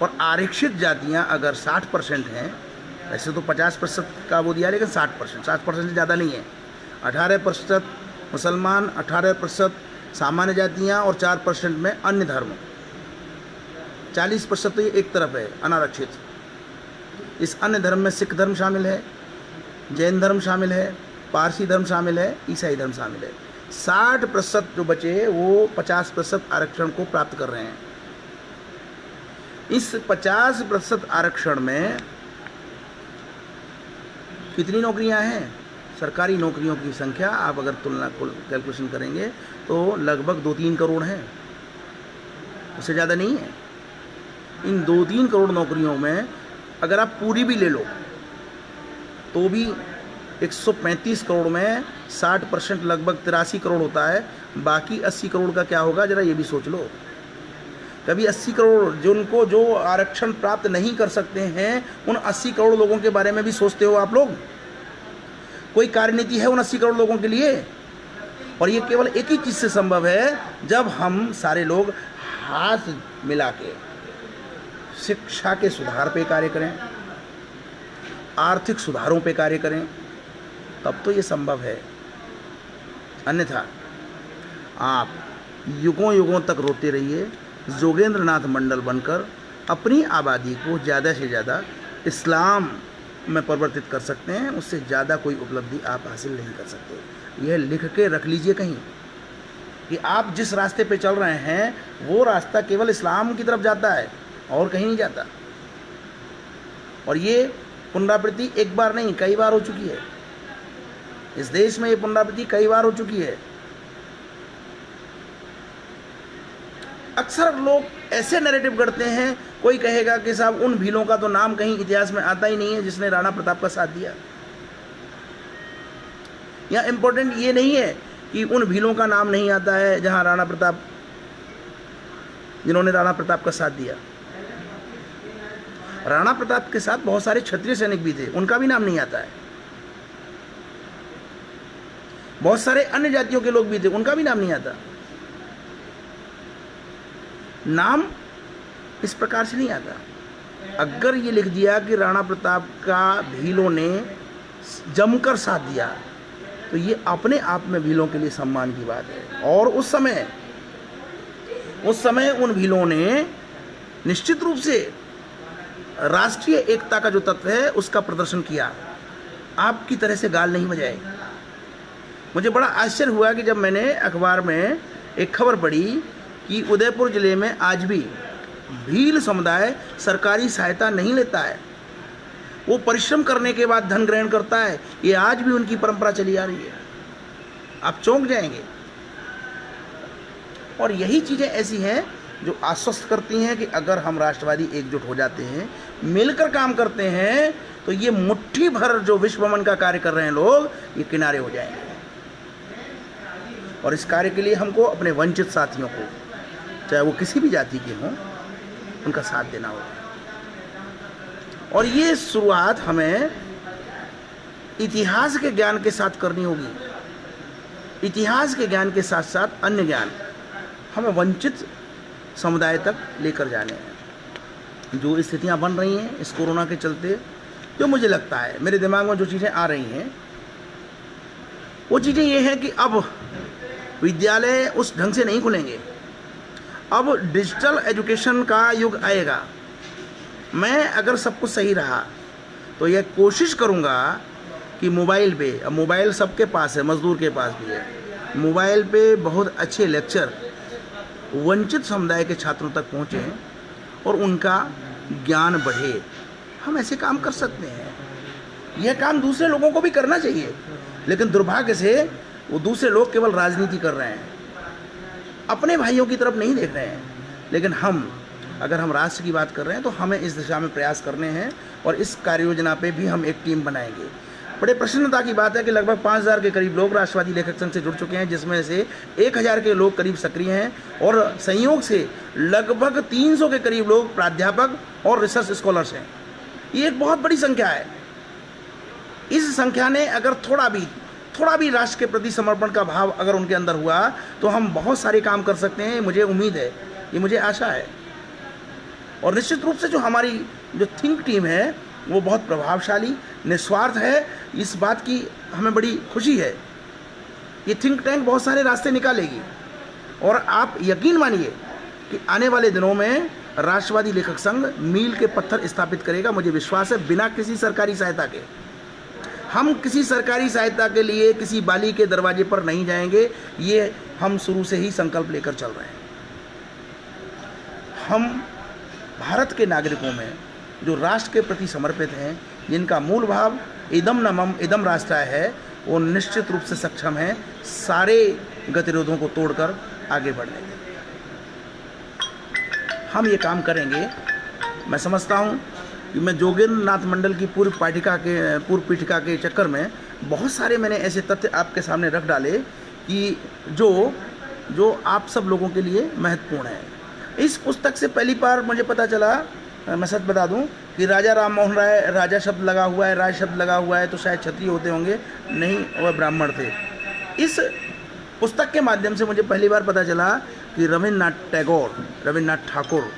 और आरक्षित जातियाँ अगर 60% हैं, वैसे तो 50% का वो दिया, लेकिन 60% से ज़्यादा नहीं है। 18% मुसलमान, 18% सामान्य जातियाँ और 4% में अन्य धर्म, 40% तो ये एक तरफ है अनारक्षित। इस अन्य धर्म में सिख धर्म शामिल है, जैन धर्म शामिल है, पारसी धर्म शामिल है, ईसाई धर्म शामिल है। 60% जो बचे वो 50% आरक्षण को प्राप्त कर रहे हैं। इस 50% आरक्षण में कितनी नौकरियां हैं? सरकारी नौकरियों की संख्या आप अगर तुलना कैलकुलेशन करेंगे तो लगभग 2-3 करोड़ है, उससे ज़्यादा नहीं है। इन 2-3 करोड़ नौकरियों में अगर आप पूरी भी ले लो तो भी 135 करोड़ में 60% लगभग 83 करोड़ होता है। बाकी 80 करोड़ का क्या होगा, ज़रा ये भी सोच लो। कभी 80 करोड़ जिनको जो आरक्षण प्राप्त नहीं कर सकते हैं, उन 80 करोड़ लोगों के बारे में भी सोचते हो आप लोग? कोई कार्यनीति है उन 80 करोड़ लोगों के लिए? और ये केवल एक ही चीज़ से संभव है, जब हम सारे लोग हाथ मिला के शिक्षा के सुधार पे कार्य करें, आर्थिक सुधारों पे कार्य करें, तब तो ये संभव है। अन्यथा आप युगों युगों तक रोते रहिए, जोगेंद्रनाथ मंडल बनकर अपनी आबादी को ज़्यादा से ज़्यादा इस्लाम में परिवर्तित कर सकते हैं। उससे ज़्यादा कोई उपलब्धि आप हासिल नहीं कर सकते। यह लिख के रख लीजिए कहीं कि आप जिस रास्ते पे चल रहे हैं वो रास्ता केवल इस्लाम की तरफ जाता है और कहीं नहीं जाता। और ये पुनरावृत्ति एक बार नहीं, कई बार हो चुकी है। इस देश में ये पुनरावृत्ति कई बार हो चुकी है। अक्सर लोग ऐसे नैरेटिव गढ़ते हैं, कोई कहेगा कि साहब उन भीलों का तो नाम कहीं इतिहास में आता ही नहीं है जिसने राणा प्रताप का साथ दिया। यहाँ इम्पोर्टेंट ये नहीं है कि उन भीलों का नाम नहीं आता है जिन्होंने राणा प्रताप का साथ दिया। राणा प्रताप के साथ बहुत सारे क्षत्रिय सैनिक भी थे, उनका भी नाम नहीं आता है। बहुत सारे अन्य जातियों के लोग भी थे, उनका भी नाम नहीं आता। नाम इस प्रकार से नहीं आता। अगर ये लिख दिया कि राणा प्रताप का भीलों ने जमकर साथ दिया, तो ये अपने आप में भीलों के लिए सम्मान की बात है। और उस समय उन भीलों ने निश्चित रूप से राष्ट्रीय एकता का जो तत्व है उसका प्रदर्शन किया। आपकी तरह से गाल नहीं बजाए। मुझे बड़ा आश्चर्य हुआ कि जब मैंने अखबार में एक खबर पढ़ी कि उदयपुर जिले में आज भी भील समुदाय सरकारी सहायता नहीं लेता है, वो परिश्रम करने के बाद धन ग्रहण करता है। ये आज भी उनकी परंपरा चली आ रही है। आप चौंक जाएंगे। और यही चीज़ें ऐसी हैं जो आश्वस्त करती हैं कि अगर हम राष्ट्रवादी एकजुट हो जाते हैं, मिलकर काम करते हैं, तो ये मुट्ठी भर जो विश्वमन का कार्य कर रहे हैं लोग, ये किनारे हो जाएंगे। और इस कार्य के लिए हमको अपने वंचित साथियों को, चाहे वो किसी भी जाति के हों, उनका साथ देना होगा। और ये शुरुआत हमें इतिहास के ज्ञान के साथ करनी होगी। इतिहास के ज्ञान के साथ साथ अन्य ज्ञान हमें वंचित समुदाय तक लेकर जाने हैं। जो स्थितियां बन रही हैं इस कोरोना के चलते, जो मुझे लगता है मेरे दिमाग में जो चीज़ें आ रही हैं, वो चीज़ें ये हैं कि अब विद्यालय उस ढंग से नहीं खुलेंगे। अब डिजिटल एजुकेशन का युग आएगा। मैं अगर सब कुछ सही रहा तो यह कोशिश करूंगा कि मोबाइल पे, अब मोबाइल सबके पास है, मजदूर के पास भी है, मोबाइल पे बहुत अच्छे लेक्चर वंचित समुदाय के छात्रों तक पहुँचें और उनका ज्ञान बढ़े। हम ऐसे काम कर सकते हैं। यह काम दूसरे लोगों को भी करना चाहिए, लेकिन दुर्भाग्य से वो दूसरे लोग केवल राजनीति कर रहे हैं, अपने भाइयों की तरफ नहीं देख रहे हैं। लेकिन अगर हम राष्ट्र की बात कर रहे हैं तो हमें इस दिशा में प्रयास करने हैं और इस कार्य योजना पे भी हम एक टीम बनाएंगे। बड़े प्रसन्नता की बात है कि लगभग 5000 के करीब लोग राष्ट्रवादी लेखक संघ से जुड़ चुके हैं, जिसमें से 1000 के लोग करीब सक्रिय हैं और संयोग से लगभग 300 के करीब लोग प्राध्यापक और रिसर्च स्कॉलर्स हैं। ये एक बहुत बड़ी संख्या है। इस संख्या ने अगर थोड़ा भी राष्ट्र के प्रति समर्पण का भाव अगर उनके अंदर हुआ तो हम बहुत सारे काम कर सकते हैं। मुझे उम्मीद है, ये मुझे आशा है। और निश्चित रूप से जो हमारी जो थिंक टीम है वो बहुत प्रभावशाली, निस्वार्थ है। इस बात की हमें बड़ी खुशी है। ये थिंक टैंक बहुत सारे रास्ते निकालेगी और आप यकीन मानिए कि आने वाले दिनों में राष्ट्रवादी लेखक संघ मील के पत्थर स्थापित करेगा। मुझे विश्वास है, बिना किसी सरकारी सहायता के। हम किसी सरकारी सहायता के लिए किसी बाली के दरवाजे पर नहीं जाएंगे। ये हम शुरू से ही संकल्प लेकर चल रहे हैं। हम भारत के नागरिकों में जो राष्ट्र के प्रति समर्पित हैं, जिनका मूल भाव इदम न मम इदम राष्ट्राय है, वो निश्चित रूप से सक्षम हैं सारे गतिरोधों को तोड़कर आगे बढ़ने के। हम ये काम करेंगे। मैं समझता हूँ कि मैं जोगेंद्र नाथ मंडल की पूर्व पीठिका के चक्कर में बहुत सारे मैंने ऐसे तथ्य आपके सामने रख डाले कि जो आप सब लोगों के लिए महत्वपूर्ण है। इस पुस्तक से पहली बार मुझे पता चला, मैं सच बता दूं, कि राजा राम मोहन राय, राजा शब्द लगा हुआ है, राय शब्द लगा हुआ है, तो शायद क्षत्रिय होते होंगे, नहीं, वह ब्राह्मण थे। इस पुस्तक के माध्यम से मुझे पहली बार पता चला कि रविन्द्रनाथ ठाकुर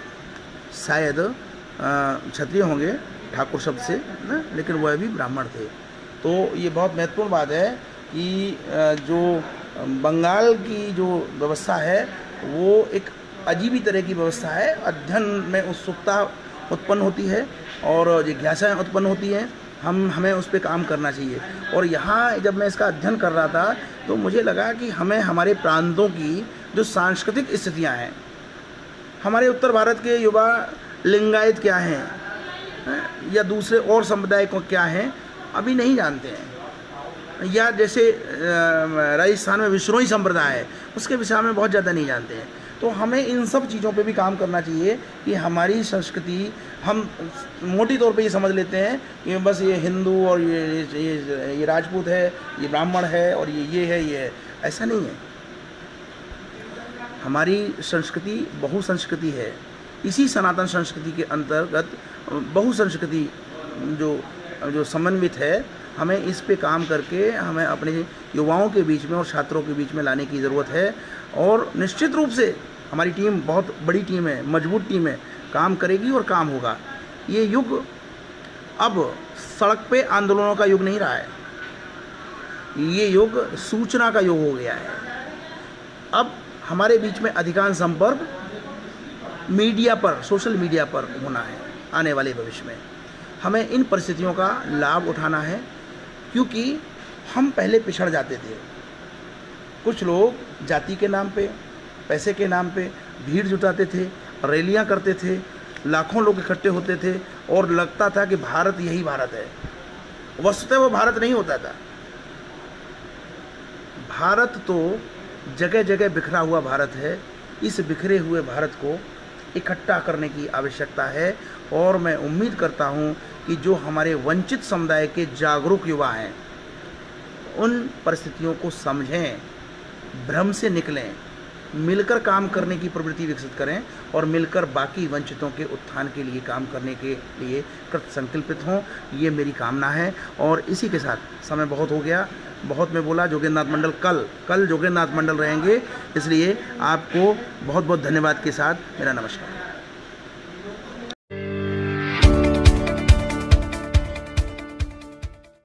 शायद क्षत्रिय होंगे ठाकुर शब्द से ना, लेकिन वह भी ब्राह्मण थे। तो ये बहुत महत्वपूर्ण बात है कि जो बंगाल की जो व्यवस्था है वो एक अजीब ही तरह की व्यवस्था है। अध्ययन में उत्सुकता उत्पन्न होती है और जिज्ञासाएँ उत्पन्न होती हैं। हमें उस पर काम करना चाहिए। और यहाँ जब मैं इसका अध्ययन कर रहा था तो मुझे लगा कि हमें हमारे प्रांतों की जो सांस्कृतिक स्थितियाँ हैं, हमारे उत्तर भारत के युवा लिंगायत क्या हैं या दूसरे और समुदाय को क्या हैं अभी नहीं जानते हैं, या जैसे राजस्थान में विश्नोई संप्रदाय है उसके विषय में बहुत ज़्यादा नहीं जानते हैं। तो हमें इन सब चीज़ों पे भी काम करना चाहिए कि हमारी संस्कृति, हम मोटी तौर पे ये समझ लेते हैं कि बस ये हिंदू और ये राजपूत है, ये ब्राह्मण है और ये है। ऐसा नहीं है। हमारी संस्कृति बहुसंस्कृति है। इसी सनातन संस्कृति के अंतर्गत बहुसंस्कृति जो जो समन्वित है, हमें इस पे काम करके हमें अपने युवाओं के बीच में और छात्रों के बीच में लाने की ज़रूरत है। और निश्चित रूप से हमारी टीम बहुत बड़ी टीम है, मजबूत टीम है, काम करेगी और काम होगा। ये युग अब सड़क पे आंदोलनों का युग नहीं रहा है, ये युग सूचना का युग हो गया है। अब हमारे बीच में अधिकांश संपर्क मीडिया पर, सोशल मीडिया पर होना है आने वाले भविष्य में। हमें इन परिस्थितियों का लाभ उठाना है, क्योंकि हम पहले पिछड़ जाते थे। कुछ लोग जाति के नाम पे, पैसे के नाम पे भीड़ जुटाते थे, रैलियां करते थे, लाखों लोग इकट्ठे होते थे और लगता था कि भारत यही भारत है। वस्तुतः वो भारत नहीं होता था। भारत तो जगह जगह बिखरा हुआ भारत है। इस बिखरे हुए भारत को इकट्ठा करने की आवश्यकता है। और मैं उम्मीद करता हूं कि जो हमारे वंचित समुदाय के जागरूक युवा हैं, उन परिस्थितियों को समझें, भ्रम से निकलें, मिलकर काम करने की प्रवृत्ति विकसित करें और मिलकर बाकी वंचितों के उत्थान के लिए काम करने के लिए कृत संकल्पित हों। ये मेरी कामना है। और इसी के साथ समय बहुत हो गया, बहुत मैं बोला। जोगेंद्र नाथ मंडल कल जोगेंद्र नाथ मंडल रहेंगे, इसलिए आपको बहुत बहुत धन्यवाद के साथ मेरा नमस्कार।